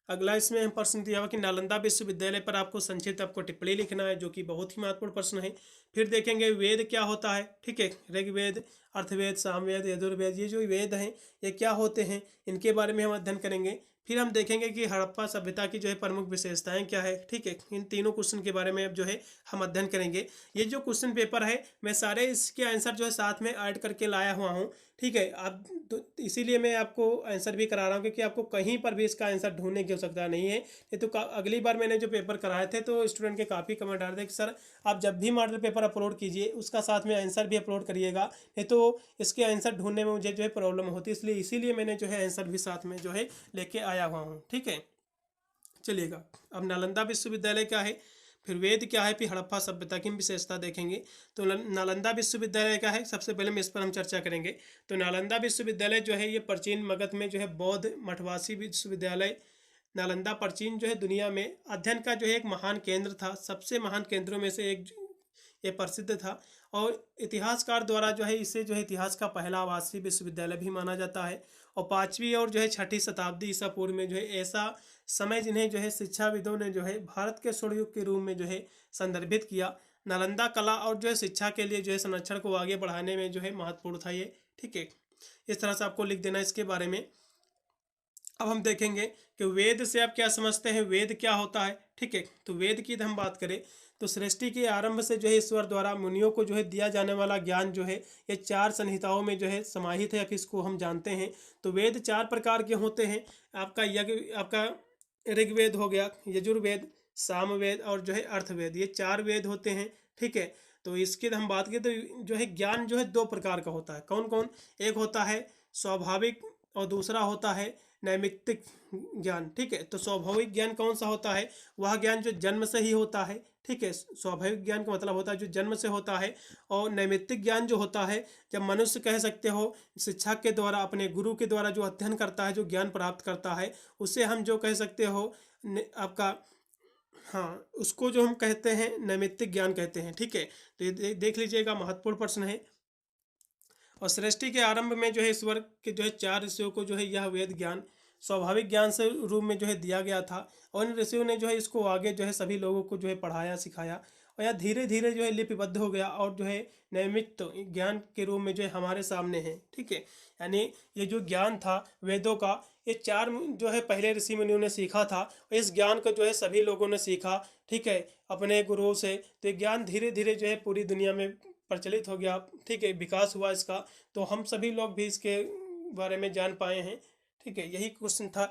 अगला इसमें हम प्रश्न दिया हुआ कि नालंदा विश्वविद्यालय पर आपको संक्षिप्त आपको टिप्पणी लिखना है, जो कि बहुत ही महत्वपूर्ण प्रश्न है। फिर देखेंगे वेद क्या होता है, ठीक है। ऋग्वेद, अर्थवेद, सामवेद, यजुर्वेद, ये जो वेद हैं ये क्या होते हैं, इनके बारे में हम अध्ययन करेंगे। फिर हम देखेंगे कि हड़प्पा सभ्यता की जो है प्रमुख विशेषताएं क्या है, ठीक है। इन तीनों क्वेश्चन के बारे में अब जो है हम अध्ययन करेंगे। ये जो क्वेश्चन पेपर है मैं सारे इसके आंसर जो है साथ में ऐड करके लाया हुआ हूँ, ठीक है। आप तो इसीलिए मैं आपको आंसर भी करा रहा हूँ, क्योंकि आपको कहीं पर भी इसका आंसर ढूंढने की आवश्यकता नहीं है। ये तो अगली बार मैंने जो पेपर कराए थे तो स्टूडेंट के काफ़ी कमेंट आ रहे थे कि सर आप जब भी मॉडल पेपर अपलोड कीजिए उसका साथ में आंसर भी अपलोड करिएगा, नहीं तो तो इसके आंसर ढूंढने में मुझे जो है प्रॉब्लम होती है, इसलिए इसीलिए मैंने जो है आंसर भी साथ में जो है लेके आया हुआ हूँ। ठीक है, चलिएगा। अब नालंदा विश्वविद्यालय क्या है, फिर वेद क्या है, फिर हड़प्पा सभ्यता की विशेषता देखेंगे। तो नालंदा विश्वविद्यालय क्या है, सबसे पहले हम इस पर हम चर्चा करेंगे। तो नालंदा विश्वविद्यालय जो है ये प्राचीन मगध में जो है बौद्ध मठवासी विश्वविद्यालय नालंदा प्राचीन जो है दुनिया में अध्ययन का जो है एक महान केंद्र था, सबसे महान केंद्रों में से एक ये प्रसिद्ध था। और इतिहासकार द्वारा जो है इसे जो है इतिहास का पहला आवासीय विश्वविद्यालय भी माना जाता है। और 5वीं और जो है 6ठी शताब्दी ईसा पूर्व में जो है ऐसा समय जिन्हें जो है शिक्षाविदों ने जो है भारत के स्वर्ण युग के रूप में जो है संदर्भित किया। नालंदा कला और जो है शिक्षा के लिए जो है संरक्षण को आगे बढ़ाने में जो है महत्वपूर्ण था ये। ठीक है, इस तरह से आपको लिख देना इसके बारे में। अब हम देखेंगे कि वेद से आप क्या समझते हैं, वेद क्या होता है। ठीक है, तो वेद की हम बात करें तो सृष्टि के आरंभ से जो है ईश्वर द्वारा मुनियों को जो है दिया जाने वाला ज्ञान जो है ये 4 संहिताओं में जो है समाहित है, इसको हम जानते हैं। तो वेद 4 प्रकार के होते हैं। आपका यज्ञ, आपका ऋग्वेद हो गया, यजुर्वेद, सामवेद और जो है अर्थवेद, ये 4 वेद होते हैं। ठीक है, तो इसकी हम बात करें तो जो है ज्ञान जो है 2 प्रकार का होता है। कौन कौन, एक होता है स्वाभाविक और दूसरा होता है नैमित्तिक ज्ञान। ठीक है, तो स्वाभाविक ज्ञान कौन सा होता है, वह ज्ञान जो जन्म से ही होता है। ठीक है, स्वाभाविक ज्ञान का मतलब होता है जो जन्म से होता है। और नैमित्तिक ज्ञान जो होता है जब मनुष्य कह सकते हो शिक्षा के द्वारा अपने गुरु के द्वारा जो अध्ययन करता है, जो ज्ञान प्राप्त करता है, उसे हम जो कह सकते हो आपका, हाँ, उसको जो हम कहते हैं नैमित्तिक ज्ञान कहते हैं। ठीक है, तो ये देख लीजिएगा, महत्वपूर्ण प्रश्न है। और सृष्टि के आरंभ में जो है ईश्वर के जो है 4 ऋषियों को जो है यह वेद ज्ञान स्वाभाविक ज्ञान से रूप में जो है दिया गया था। और इन ऋषियों ने जो है इसको आगे जो है सभी लोगों को जो है पढ़ाया सिखाया, और यह धीरे धीरे जो है लिपिबद्ध हो गया और जो है नैमित्त ज्ञान के रूप में जो है हमारे सामने है। ठीक है, यानी ये जो ज्ञान था वेदों का, ये 4 जो है पहले ऋषि मुनियों ने सीखा था, और इस ज्ञान को जो है सभी लोगों ने सीखा। ठीक है, अपने गुरुओं से। तो ये ज्ञान धीरे धीरे जो है पूरी दुनिया में प्रचलित हो गया। ठीक है, विकास हुआ इसका, तो हम सभी लोग भी इसके बारे में जान पाए हैं। ठीक है, यही क्वेश्चन था।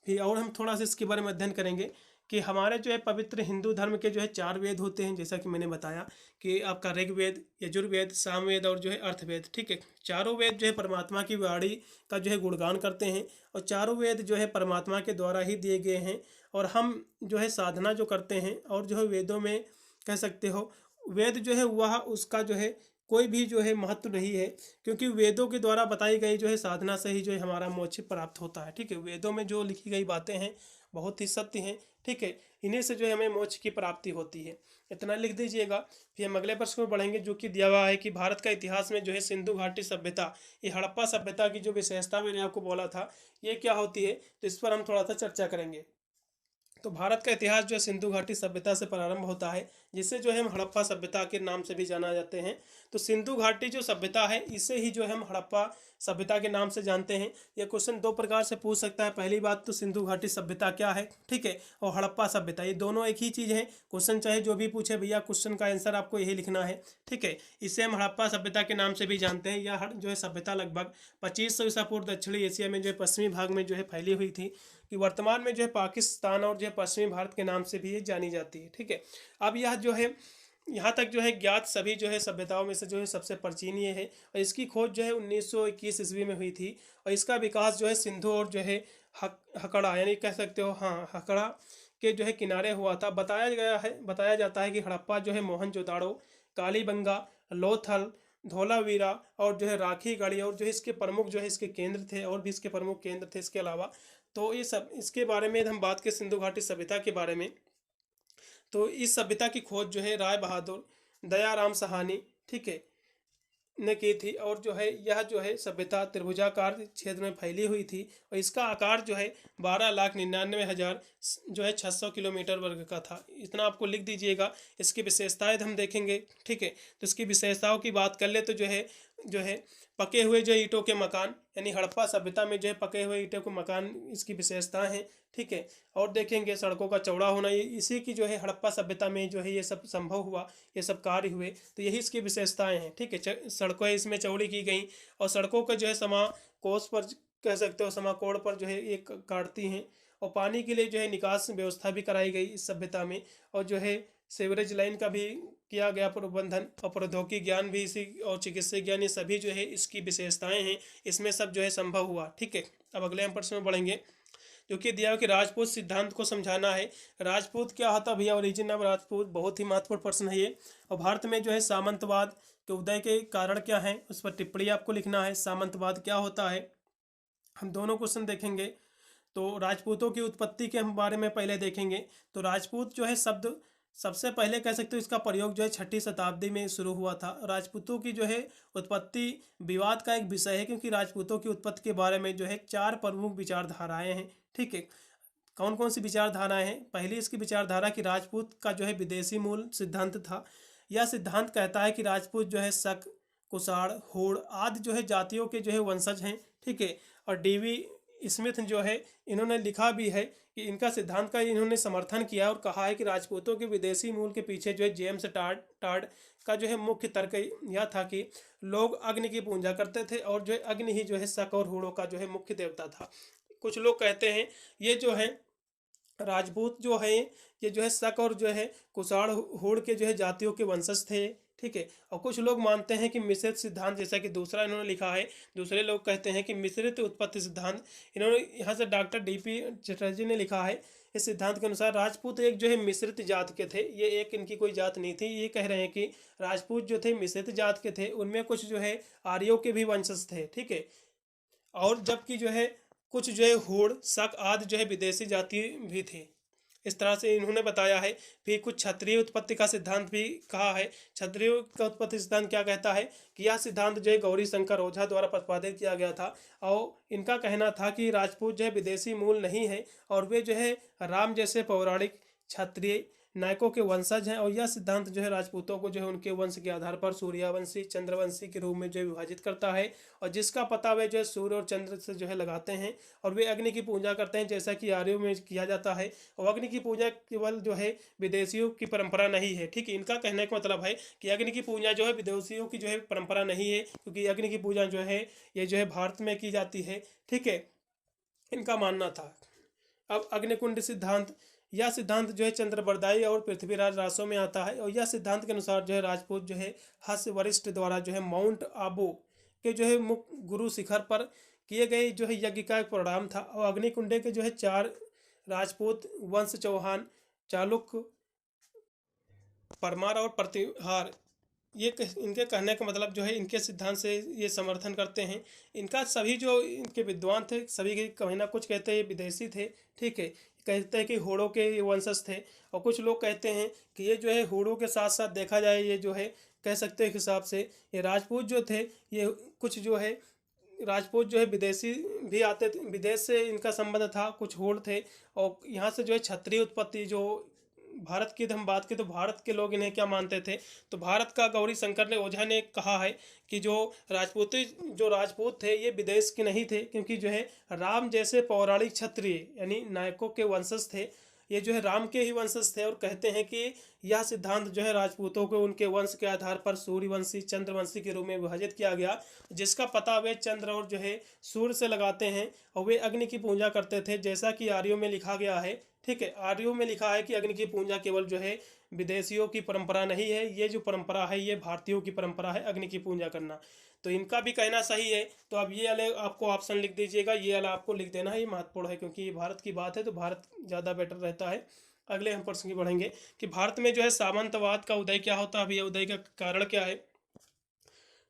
फिर और हम थोड़ा सा इसके बारे में अध्ययन करेंगे कि हमारे जो है पवित्र हिंदू धर्म के जो है 4 वेद होते हैं, जैसा कि मैंने बताया कि आपका ऋग्वेद, यजुर्वेद, सामवेद और जो है अर्थवेद। ठीक है, चारों वेद जो है परमात्मा की वाणी का जो है गुणगान करते हैं, और चारों वेद जो है परमात्मा के द्वारा ही दिए गए हैं। और हम जो है साधना जो करते हैं, और जो है वेदों में कह सकते हो वेद जो है वह उसका जो है कोई भी जो है महत्व नहीं है, क्योंकि वेदों के द्वारा बताई गई जो है साधना से ही जो है हमारा मोक्ष प्राप्त होता है। ठीक है, वेदों में जो लिखी गई बातें हैं बहुत ही सत्य हैं। ठीक है, इन्हीं से जो है हमें मोक्ष की प्राप्ति होती है। इतना लिख दीजिएगा। फिर हम अगले प्रश्न में बढ़ेंगे, जो कि दिया हुआ है कि भारत का इतिहास में जो है सिंधु घाटी सभ्यता, ये हड़प्पा सभ्यता की जो विशेषता मैंने आपको बोला था ये क्या होती है, तो इस पर हम थोड़ा सा चर्चा करेंगे। तो भारत का इतिहास जो है सिंधु घाटी सभ्यता से प्रारंभ होता है, जिसे जो है हम हड़प्पा सभ्यता के नाम से भी जाना जाते हैं। तो सिंधु घाटी जो सभ्यता है इसे ही जो है हम हड़प्पा सभ्यता के नाम से जानते हैं। यह क्वेश्चन 2 प्रकार से पूछ सकता है। पहली बात तो सिंधु घाटी सभ्यता क्या है, ठीक है, और हड़प्पा सभ्यता, ये दोनों एक ही चीज़ है। क्वेश्चन चाहे जो भी पूछे भैया, क्वेश्चन का आंसर आपको यही लिखना है। ठीक है, इसे हम हड़प्पा सभ्यता के नाम से भी जानते हैं। यह जो है सभ्यता लगभग 2500 ईसा पूर्व दक्षिणी एशिया में जो है पश्चिमी भाग में जो है फैली हुई थी, कि वर्तमान में जो है पाकिस्तान और जो है पश्चिमी भारत के नाम से भी ये जानी जाती है। ठीक है, अब यह जो है यहाँ तक जो है ज्ञात सभी जो है सभ्यताओं में से जो है सबसे प्राचीन ये है, और इसकी खोज जो है 1921 ईस्वी में हुई थी। और इसका विकास जो है सिंधु और जो है हकड़ा, यानी कह सकते हो हाँ हकड़ा के जो है किनारे हुआ था। बताया जाता है कि हड़प्पा जो है मोहनजोदाड़ो, कालीबंगा, लोथल, धोलावीरा और जो है राखी गढ़ी और जो है इसके प्रमुख जो है इसके केंद्र थे, और भी इसके प्रमुख केंद्र थे इसके अलावा। तो ये सब इसके बारे में हम बात करें सिंधु घाटी सभ्यता के बारे में, तो इस सभ्यता की खोज जो है राय बहादुर दयाराम साहनी, ठीक है, ने की थी। और जो है यह जो है सभ्यता त्रिभुजाकार क्षेत्र में फैली हुई थी, और इसका आकार जो है 12,99,000 जो है 600 किलोमीटर वर्ग का था। इतना आपको लिख दीजिएगा। इसकी विशेषताएं हम देखेंगे। ठीक है, तो इसकी विशेषताओं की बात कर ले तो जो है पके हुए जो ईंटों के मकान, यानी हड़प्पा सभ्यता में जो है पके हुए ईंटों के मकान इसकी विशेषताएं हैं। ठीक है, और देखेंगे सड़कों का चौड़ा होना, ये इसी की जो है हड़प्पा सभ्यता में जो है ये सब संभव हुआ, ये सब कार्य हुए, तो यही इसकी विशेषताएं हैं। ठीक है, सड़कें इसमें चौड़ी की गई, और सड़कों का जो है समाकोष पर कह सकते हो समाकोण पर जो है एक काटती हैं, और पानी के लिए जो है निकास व्यवस्था भी कराई गई इस सभ्यता में। और जो है सीवरेज लाइन का भी किया गया प्रबंधन, और प्रौद्योगिकी ज्ञान भी इसी, और चिकित्सा ज्ञान, ये सभी जो है इसकी विशेषताएं हैं, इसमें सब जो है संभव हुआ। ठीक है, अब अगले हम प्रश्न में बढ़ेंगे, जो कि दिया हो कि राजपूत सिद्धांत को समझाना है। राजपूत क्या होता भैया, ओरिजिन ऑफ राजपूत, बहुत ही महत्वपूर्ण प्रश्न है ये। और भारत में जो है सामंतवाद के उदय के कारण क्या है, उस पर टिप्पणी आपको लिखना है। सामंतवाद क्या होता है, हम दोनों क्वेश्चन देखेंगे। तो राजपूतों की उत्पत्ति के हम बारे में पहले देखेंगे। तो राजपूत जो है शब्द, सबसे पहले कह सकते हो इसका प्रयोग जो है 6ठी शताब्दी में शुरू हुआ था। राजपूतों की जो है उत्पत्ति विवाद का एक विषय है, क्योंकि राजपूतों की उत्पत्ति के बारे में जो है 4 प्रमुख विचारधाराएं हैं। ठीक है, कौन कौन सी विचारधाराएं हैं। पहली इसकी विचारधारा कि राजपूत का जो है विदेशी मूल सिद्धांत था। यह सिद्धांत कहता है कि राजपूत जो है शक, कुषाण, होड़ आदि जो है जातियों के जो है वंशज हैं। ठीक है, और डीवी स्मिथ जो है इन्होंने लिखा भी है कि इनका सिद्धांत का इन्होंने समर्थन किया और कहा है कि राजपूतों के विदेशी मूल के पीछे जो है जेम्स टाड का जो है मुख्य तर्क यह था कि लोग अग्नि की पूजा करते थे, और जो है अग्नि ही जो है शक और होड़ों का जो है मुख्य देवता था। कुछ लोग कहते हैं ये जो है राजपूत जो है ये जो है शक और जो है कुषाण, होड़ के जो है जातियों के वंशज थे। ठीक है, और कुछ लोग मानते हैं कि मिश्रित सिद्धांत, जैसा कि दूसरा इन्होंने लिखा है, दूसरे लोग कहते हैं कि मिश्रित उत्पत्ति सिद्धांत। इन्होंने यहाँ से डॉक्टर डीपी चटर्जी ने लिखा है, इस सिद्धांत के अनुसार राजपूत एक जो है मिश्रित जात के थे। ये एक इनकी कोई जात नहीं थी। ये कह रहे हैं कि राजपूत जो थे मिश्रित जात के थे, उनमें कुछ जो है आर्यों के भी वंशज थे। ठीक है, और जबकि जो है कुछ जो है होड़, शक आदि जो है विदेशी जाति भी थे। इस तरह से इन्होंने बताया है। फिर कुछ क्षत्रिय उत्पत्ति का सिद्धांत भी कहा है। क्षत्रिय का उत्पत्ति सिद्धांत क्या कहता है कि यह सिद्धांत जो है गौरी शंकर ओझा द्वारा प्रतिपादित किया गया था, और इनका कहना था कि राजपूत जो है विदेशी मूल नहीं है, और वे जो है राम जैसे पौराणिक क्षत्रिय नायकों के वंशज हैं। और यह सिद्धांत जो है राजपूतों को जो है उनके वंश के आधार पर सूर्यवंशी, चंद्रवंशी के रूप में जो है विभाजित करता है, और जिसका पता वे जो है सूर्य और चंद्र से जो है लगाते हैं, और वे अग्नि की पूजा करते हैं, जैसा कि आर्यों में किया जाता है। और अग्नि की पूजा केवल जो है विदेशियों की परंपरा नहीं है। ठीक है, इनका कहने का मतलब है कि अग्नि की पूजा जो है विदेशियों की जो है परंपरा नहीं है, क्योंकि अग्नि की पूजा जो है ये जो है भारत में की जाती है। ठीक है, इनका मानना था। अब अग्निकुंड सिद्धांत, यह सिद्धांत जो है चंद्रबरदाई और पृथ्वीराज रासों में आता है, और यह सिद्धांत के अनुसार जो है राजपूत जो है हस्य वरिष्ठ द्वारा जो है माउंट आबू के जो है मुख्य गुरु शिखर पर किए गए जो है यज्ञ का एक परिणाम था। और अग्निकुंडे के जो है 4 राजपूत वंश, चौहान, चालुक्य, परमार और प्रतिहार, इनके कहने का मतलब जो है इनके सिद्धांत से ये समर्थन करते हैं। इनका सभी जो इनके विद्वान थे सभी के कहीं ना कुछ कहते हैं विदेशी थे। ठीक है, कहते हैं कि होड़ों के ये वंशज थे, और कुछ लोग कहते हैं कि ये जो है होड़ों के साथ साथ देखा जाए ये जो है कह सकते हैं हिसाब से ये राजपूत जो थे, ये कुछ जो है राजपूत जो है विदेशी भी आते थे, विदेश से इनका संबंध था, कुछ होड़ थे। और यहाँ से जो है क्षत्रिय उत्पत्ति जो भारत की हम बात की, तो भारत के लोग इन्हें क्या मानते थे, तो भारत का गौरी शंकर ने ओझा ने कहा है कि जो राजपूत थे ये विदेश के नहीं थे, क्योंकि जो है राम जैसे पौराणिक क्षत्रिय यानी नायकों के वंशज थे, ये जो है राम के ही वंशज थे। और कहते हैं कि यह सिद्धांत जो है राजपूतों को उनके वंश के आधार पर सूर्यवंशी, चंद्रवंशी के रूप में विभाजित किया गया, जिसका पता वे चंद्र और जो है सूर्य से लगाते हैं, और वे अग्नि की पूजा करते थे, जैसा कि आर्यों में लिखा गया है। ठीक है, आर्यों में लिखा है कि अग्नि की पूजा केवल जो है विदेशियों की परंपरा नहीं है, ये जो परंपरा है ये भारतीयों की परंपरा है अग्नि की पूजा करना। तो इनका भी कहना सही है। तो अब ये वाले आपको ऑप्शन लिख दीजिएगा, ये वाला आपको लिख देना है, ये महत्वपूर्ण है, क्योंकि ये भारत की बात है तो भारत ज़्यादा बेटर रहता है। अगले हम प्रश्न की बढ़ेंगे कि भारत में जो है सामंतवाद का उदय क्या होता है, अभी उदय का कारण क्या है।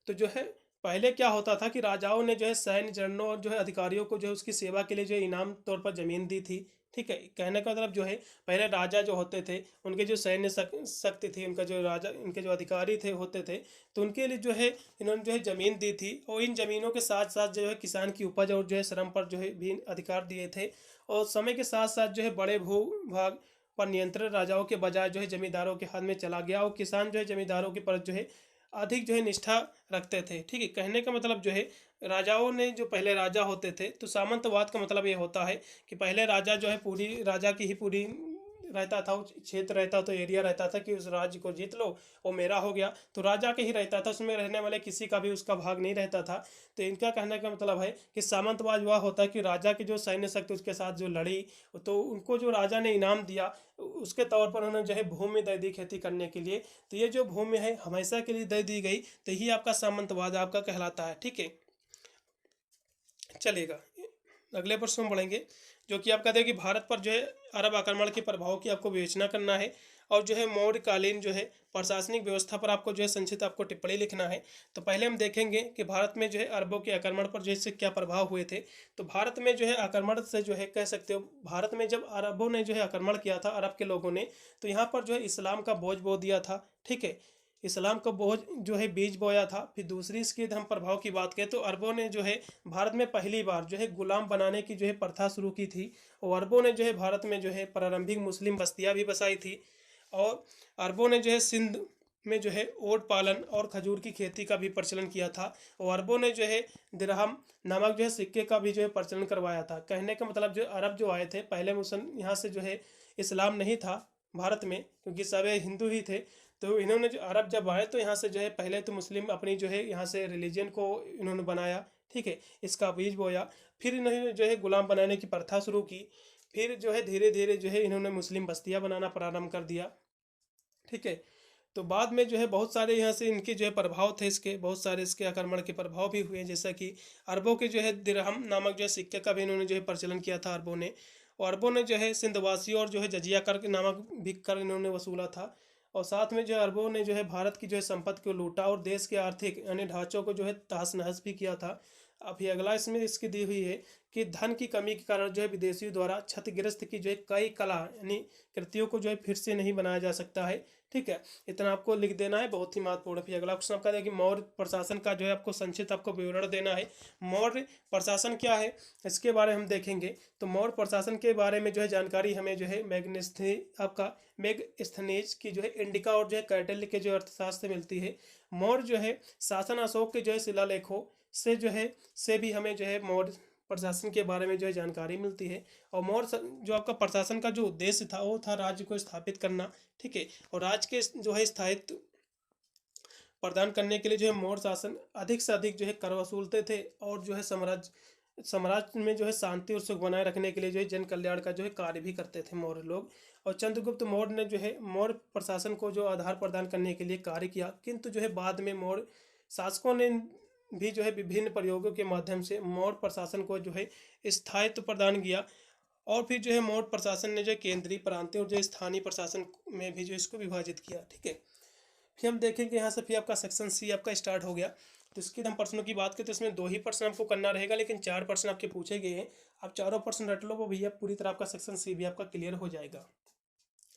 तो जो है पहले क्या होता था कि राजाओं ने जो है सैन्य जनरलों और जो है अधिकारियों को जो है उसकी सेवा के लिए जो है इनाम तौर पर जमीन दी थी। ठीक है, कहने का मतलब जो है पहले राजा जो होते थे उनके जो सैन्य शक्ति थी, उनका जो राजा, इनके जो अधिकारी थे होते थे, तो उनके लिए जो है इन्होंने जो है ज़मीन दी थी, और इन ज़मीनों के साथ साथ जो है किसान की उपज और जो है श्रम पर जो है भी अधिकार दिए थे। और समय के साथ साथ जो है बड़े भूभाग पर नियंत्रण राजाओं के बजाय जो है जमींदारों के हाथ में चला गया, और किसान जो है जमींदारों के पर जो है अधिक जो है निष्ठा रखते थे। ठीक है, कहने का मतलब जो है राजाओं ने, जो पहले राजा होते थे, तो सामंतवाद का मतलब ये होता है कि पहले राजा जो है पूरी राजा की ही पूरी रहता था, वो क्षेत्र रहता, तो एरिया रहता था कि उस राज्य को जीत लो, वो मेरा हो गया, तो राजा के ही रहता था, उसमें रहने वाले किसी का भी उसका भाग नहीं रहता था। तो इनका कहने का मतलब है कि सामंतवाद वह होता है कि राजा की जो सैन्य शक्ति उसके साथ जो लड़ी, तो उनको जो राजा ने इनाम दिया उसके तौर पर उन्होंने जो है भूमि दे दी खेती करने के लिए। तो ये जो भूमि है हमेशा के लिए दे दी गई, तो यही आपका सामंतवाद आपका कहलाता है। ठीक है, चलेगा। अगले प्रश्न में बढ़ेंगे, जो कि आप कहते हैं कि भारत पर जो है अरब आक्रमण के प्रभाव की आपको विवेचना करना है, और जो है मौर्यकालीन जो है प्रशासनिक व्यवस्था पर आपको जो है संक्षिप्त आपको टिप्पणी लिखना है। तो पहले हम देखेंगे कि भारत में जो है अरबों के आक्रमण पर जो है क्या प्रभाव हुए थे। तो भारत में जो है आक्रमण से जो है कह सकते हो, भारत में जब अरबों ने जो है आक्रमण किया था, अरब के लोगों ने, तो यहाँ पर जो है इस्लाम का बोझ बो दिया था। ठीक है, इस्लाम का बोझ जो है बीज बोया था। फिर दूसरी इसकी हम प्रभाव की बात करें तो अरबों ने जो है भारत में पहली बार जो है गुलाम बनाने की जो है प्रथा शुरू की थी, और अरबों ने जो है भारत में जो है प्रारंभिक मुस्लिम बस्तियां भी बसाई थी, और अरबों ने जो है सिंध में जो है ओट पालन और खजूर की खेती का भी प्रचलन किया था, और अरबों ने जो है दिरहम नामक जो है सिक्के का भी जो है प्रचलन करवाया था। कहने का मतलब जो अरब जो आए थे पहले मुसलमान, यहाँ से जो है इस्लाम नहीं था भारत में, क्योंकि सब हिंदू ही थे। तो इन्होंने जो अरब जब आए तो यहाँ से जो है पहले तो मुस्लिम अपनी जो है यहाँ से रिलीजन को इन्होंने बनाया। ठीक है, इसका बीज बोया, फिर इन्होंने जो है गुलाम बनाने की प्रथा शुरू की, फिर जो है धीरे धीरे जो है इन्होंने मुस्लिम बस्तियाँ बनाना प्रारंभ कर दिया। ठीक है, तो बाद में जो है बहुत सारे यहाँ से इनके जो है प्रभाव थे, इसके बहुत सारे इसके आक्रमण के प्रभाव भी हुए, जैसा कि अरबों के जो है दिरहम नामक जो है सिक्के का भी इन्होंने जो है प्रचलन किया था अरबों ने, और अरबों ने जो है सिंधवासियों और जो है जजिया कर नामक भी कर इन्होंने वसूला था, और साथ में जो है अरबों ने जो है भारत की जो है संपत्ति को लूटा और देश के आर्थिक यानी ढांचों को जो है तहस नहस भी किया था। अब ये अगला इसमें इसकी दी हुई है कि धन की कमी के कारण जो है विदेशियों द्वारा क्षतिग्रस्त की जो है कई कला यानी कृतियों को जो है फिर से नहीं बनाया जा सकता है। ठीक है, इतना आपको लिख देना है, बहुत ही महत्वपूर्ण। फिर अगला क्वेश्चन आपका है कि मौर्य प्रशासन का जो है आपको संक्षिप्त आपको विवरण देना है। मौर्य प्रशासन क्या है इसके बारे में हम देखेंगे। तो मौर्य प्रशासन के बारे में जो है जानकारी हमें जो है मेगस्थनीज की जो है इंडिका और जो है कैटल के जो अर्थशास्त्र से मिलती है। मौर्य जो है शासन अशोक के जो है शिलालेखों से जो है से भी हमें जो है मौर्य प्रशासन के बारे में जो है जानकारी मिलती है। और मौर्य जो आपका प्रशासन का जो उद्देश्य था वो था राज्य को स्थापित करना। ठीक है, और राज्य के जो है स्थायित्व प्रदान करने के लिए जो है मौर्य शासन अधिक से अधिक जो है कर वसूलते थे, और जो है साम्राज्य में जो है शांति और सुख बनाए रखने के लिए जो है जन कल्याण का जो है कार्य भी करते थे मौर्य लोग। और चंद्रगुप्त मौर्य ने जो है मौर्य प्रशासन को जो आधार प्रदान करने के लिए कार्य किया, किंतु जो है बाद में मौर्य शासकों ने भी जो है विभिन्न प्रयोगों के माध्यम से मौर्य प्रशासन को जो है स्थायित्व प्रदान किया, और फिर जो है मौर्य प्रशासन ने जो केंद्रीय प्रांतीय और जो स्थानीय प्रशासन में भी जो इसको विभाजित किया। ठीक है, फिर हम देखेंगे यहाँ से फिर आपका सेक्शन सी आपका स्टार्ट हो गया। तो इसके हम प्रश्नों की बात करें तो इसमें 2 ही प्रश्न आपको करना रहेगा, लेकिन 4 प्रश्न आपके पूछे गए हैं। आप चारों प्रश्न रट लो वो भैया, पूरी तरह आपका सेक्शन सी भी आपका क्लियर हो जाएगा।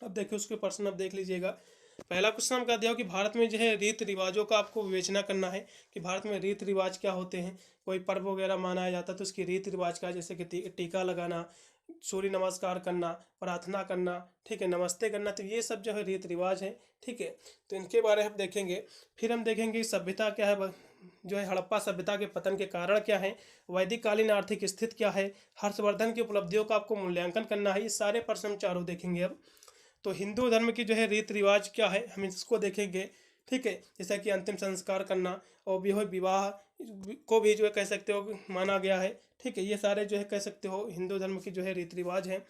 अब देखिए उसके प्रश्न अब देख लीजिएगा। पहला क्वेश्चन हम कह दिया कि भारत में जो है रीति रिवाजों का आपको विवेचना करना है कि भारत में रीति रिवाज क्या होते हैं। कोई पर्व वगैरह मनाया जाता है तो उसकी रीति रिवाज क्या है, जैसे कि टीका लगाना, सूर्य नमस्कार करना, प्रार्थना करना, ठीक है, नमस्ते करना, तो ये सब जो है रीति रिवाज है। ठीक है, तो इनके बारे में हम देखेंगे। फिर हम देखेंगे सभ्यता क्या है, जो है हड़प्पा सभ्यता के पतन के कारण क्या है, वैदिक कालीन आर्थिक स्थिति क्या है, हर्षवर्धन की उपलब्धियों का आपको मूल्यांकन करना है। ये सारे प्रश्न हम चारों देखेंगे। अब तो हिंदू धर्म की जो है रीति रिवाज क्या है हम इसको देखेंगे। ठीक है, जैसा कि अंतिम संस्कार करना, और भी हो विवाह को भी जो है कह सकते हो माना गया है। ठीक है, ये सारे जो है कह सकते हो हिंदू धर्म की जो है रीति रिवाज हैं।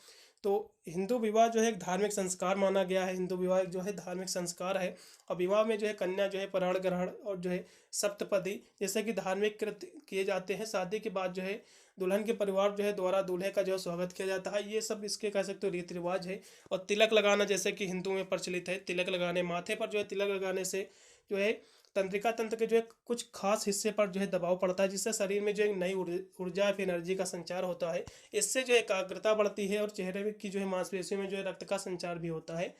तो हिंदू विवाह जो है एक धार्मिक संस्कार माना गया है, हिंदू विवाह जो है धार्मिक संस्कार है। और विवाह में जो है कन्या जो है पराण ग्रहण और जो है सप्तपदी जैसे कि धार्मिक कृत्य किए जाते हैं। शादी के बाद जो है दुल्हन के परिवार जो है द्वारा दूल्हे का जो है स्वागत किया जाता है। ये सब इसके कह सकते हो रीति रिवाज है। और तिलक लगाना जैसे कि हिंदू में प्रचलित है, तिलक लगाने, माथे पर जो है तिलक लगाने से जो है तंत्रिका तंत्र के जो है कुछ खास हिस्से पर जो है दबाव पड़ता है, जिससे शरीर में जो है नई ऊर्जा या एनर्जी का संचार होता है। इससे जो है एकाग्रता बढ़ती है और चेहरे की जो है मांसपेशियों में जो है रक्त का संचार भी होता है।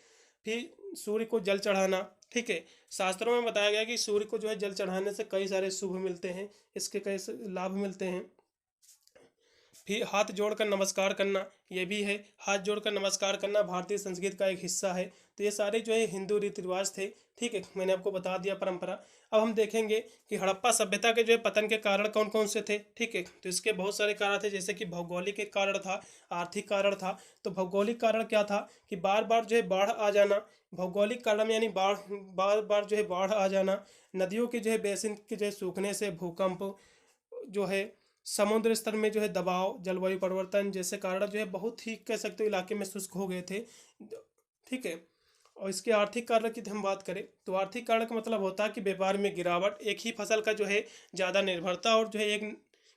फिर सूर्य को जल चढ़ाना। ठीक है, शास्त्रों में बताया गया कि सूर्य को जो है जल चढ़ाने से कई सारे शुभ मिलते हैं, इसके कई लाभ मिलते हैं। फिर हाथ जोड़कर नमस्कार करना, ये भी है। हाथ जोड़कर नमस्कार करना भारतीय संस्कृति का एक हिस्सा है। तो ये सारे जो है हिंदू रीति रिवाज थे। ठीक है, मैंने आपको बता दिया परंपरा। अब हम देखेंगे कि हड़प्पा सभ्यता के जो है पतन के कारण कौन कौन से थे। ठीक है, तो इसके बहुत सारे कारण थे, जैसे कि भौगोलिक एक कारण था, आर्थिक कारण था। तो भौगोलिक कारण क्या था कि बार बार जो है बाढ़ आ जाना। भौगोलिक कारण यानी बार बार जो है बाढ़ आ जाना, नदियों के जो है बेसिन के जो है सूखने से, भूकंप जो है, समुद्र स्तर में जो है दबाव, जलवायु परिवर्तन जैसे कारण जो है बहुत ही कह सकते हो इलाके में शुष्क हो गए थे। ठीक है, और इसके आर्थिक कारण की हम बात करें तो आर्थिक कारण का मतलब होता है कि व्यापार में गिरावट, एक ही फसल का जो है ज़्यादा निर्भरता, और जो है एक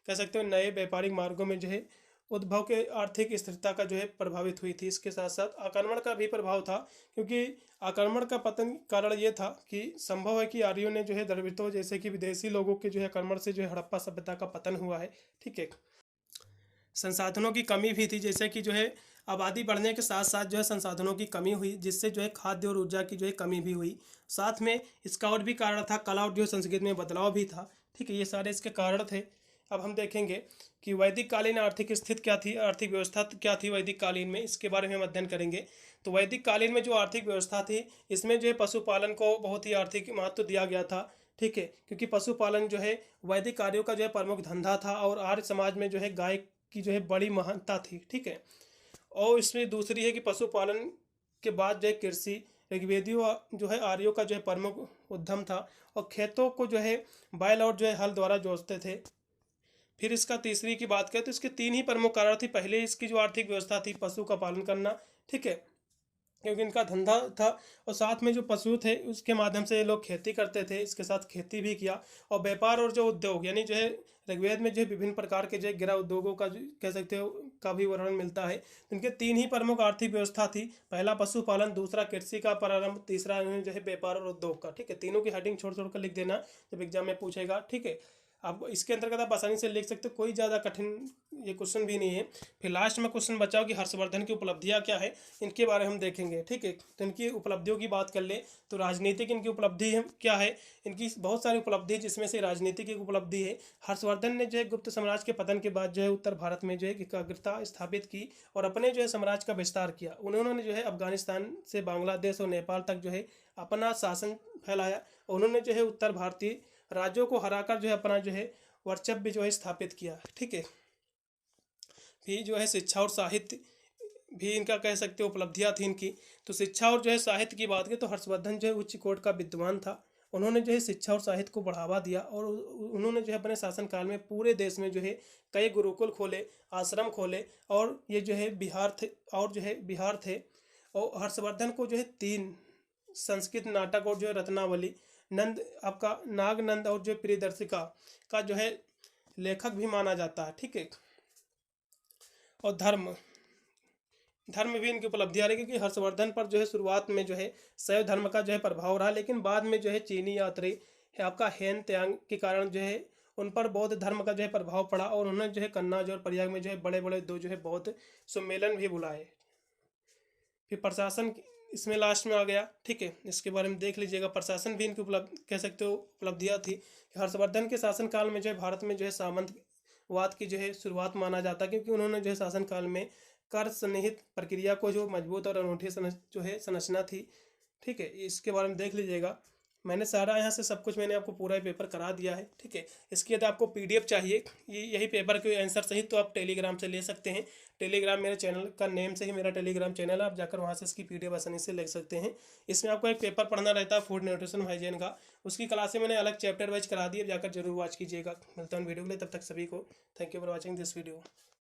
कह सकते हो नए व्यापारिक मार्गों में जो है उद्भव के आर्थिक स्थिरता का जो है प्रभावित हुई थी। इसके साथ साथ आक्रमण का भी प्रभाव था, क्योंकि आक्रमण का पतन कारण ये था कि संभव है कि आर्यों ने जो है द्रविड़ों जैसे कि विदेशी लोगों के जो है आक्रमण से जो है हड़प्पा सभ्यता का पतन हुआ है। ठीक है, संसाधनों की कमी भी थी, जैसे कि जो है आबादी बढ़ने के साथ साथ जो है संसाधनों की कमी हुई, जिससे जो है खाद्य और ऊर्जा की जो है कमी भी हुई। साथ में इसका और भी कारण था, कला और जो है संस्कृति में बदलाव भी था। ठीक है, ये सारे इसके कारण थे। अब हम देखेंगे कि वैदिक कालीन आर्थिक स्थिति क्या थी, आर्थिक व्यवस्था क्या थी वैदिक कालीन में, इसके बारे में हम अध्ययन करेंगे। तो वैदिक कालीन में जो आर्थिक व्यवस्था थी, इसमें जो है पशुपालन को बहुत ही आर्थिक महत्व दिया गया था। ठीक है, क्योंकि पशुपालन जो है वैदिक कार्यों का जो है प्रमुख धंधा था, और आर्य समाज में जो है गाय की जो है बड़ी महानता थी। ठीक है, और इसमें दूसरी है कि पशुपालन के बाद जो है कृषि, ऋग्वेदियों जो है आर्यों का जो है प्रमुख उद्यम था, और खेतों को जो है बैल और जो है हल द्वारा जोतते थे। फिर इसका तीसरी की बात करें तो इसके तीन ही प्रमुख कारण थी। पहले इसकी जो आर्थिक व्यवस्था थी, पशु का पालन करना। ठीक है, क्योंकि इनका धंधा था, और साथ में जो पशु थे उसके माध्यम से ये लोग खेती करते थे, इसके साथ खेती भी किया। और व्यापार और जो उद्योग यानी जो है ऋग्वेद में जो है विभिन्न प्रकार के जो है गिरा उद्योगों का कह सकते हो का भी वर्णन मिलता है। इनके तीन ही प्रमुख आर्थिक व्यवस्था थी, पहला पशुपालन, दूसरा कृषि का प्रारंभ, तीसरा जो है व्यापार और उद्योग का। ठीक है, तीनों की हेडिंग छोड़ छोड़ कर लिख देना जब एग्जाम में पूछेगा। ठीक है, आप इसके अंतर्गत आप आसानी से लिख सकते हो, कोई ज़्यादा कठिन ये क्वेश्चन भी नहीं है। फिर लास्ट में क्वेश्चन बचाओ कि हर्षवर्धन की उपलब्धियां क्या है, इनके बारे में हम देखेंगे। ठीक है, तो इनकी उपलब्धियों की बात कर ले तो राजनीतिक इनकी उपलब्धि है क्या है, इनकी बहुत सारी उपलब्धि है, जिसमें से राजनीतिक एक उपलब्धि है। हर्षवर्धन ने जो है गुप्त साम्राज्य के पतन के बाद जो है उत्तर भारत में जो है एकाग्रता स्थापित की, और अपने जो है साम्राज्य का विस्तार किया। उन्होंने जो है अफगानिस्तान से बांग्लादेश और नेपाल तक जो है अपना शासन फैलाया। उन्होंने जो है उत्तर भारतीय राज्यों को हराकर जो है अपना जो है वर्चस्व भी जो है स्थापित किया। ठीक है, फिर जो है शिक्षा और साहित्य भी इनका कह सकते हो उपलब्धियां थी इनकी। तो शिक्षा और जो है साहित्य की बात करें तो हर्षवर्धन जो है उच्च कोटि का विद्वान था। उन्होंने जो है शिक्षा और साहित्य को बढ़ावा दिया, और उन्होंने जो है अपने शासनकाल में पूरे देश में जो है कई गुरुकुल खोले, आश्रम खोले, और ये जो है बिहार थे। और हर्षवर्धन को जो है 3 संस्कृत नाटक और जो है रत्नावली, नंद आपका नागनंद और जो प्रियदर्शिका का जो है लेखक भी माना जाता है। ठीक है, और धर्म धर्म भी इनकी उपलब्धियां रही, क्योंकि हर्षवर्धन पर जो है शुरुआत में जो है शैव धर्म का जो है प्रभाव रहा, लेकिन बाद में जो है चीनी यात्री है आपका हेन त्यांग के कारण जो है उन पर बौद्ध धर्म का जो है प्रभाव पड़ा, और उन्होंने जो है कन्नाज और प्रयाग में जो है बड़े बड़े 2 जो है बौद्ध सम्मेलन भी बुलाए। फिर प्रशासन इसमें लास्ट में आ गया। ठीक है, इसके बारे में देख लीजिएगा। प्रशासन भी इनकी उपलब्ध कह सकते हो उपलब्धियां थी। हर्षवर्धन के शासनकाल में जो है भारत में जो है सामंतवाद की जो है शुरुआत माना जाता है, क्योंकि उन्होंने जो है शासनकाल में कर सन्निहित प्रक्रिया को जो मजबूत और अनूठी जो है संरचना थी। ठीक है, इसके बारे में देख लीजिएगा। मैंने सारा यहाँ से सब कुछ मैंने आपको पूरा पेपर करा दिया है। ठीक है, इसकी यदि आपको पीडीएफ चाहिए यही पेपर के आंसर सहित, तो आप टेलीग्राम से ले सकते हैं। टेलीग्राम मेरे चैनल का नेम से ही मेरा टेलीग्राम चैनल है, आप जाकर वहाँ से इसकी पीडीएफ आसानी से ले सकते हैं। इसमें आपको एक पेपर पढ़ना रहता है फूड न्यूट्रिशन हाइजीन का, उसकी क्लासें मैंने अलग चैप्टर वाइज करा दी है, जाकर जरूर वॉच कीजिएगा। मिलता हूँ वीडियो के लिए, तब तक सभी को thank you for watching this video.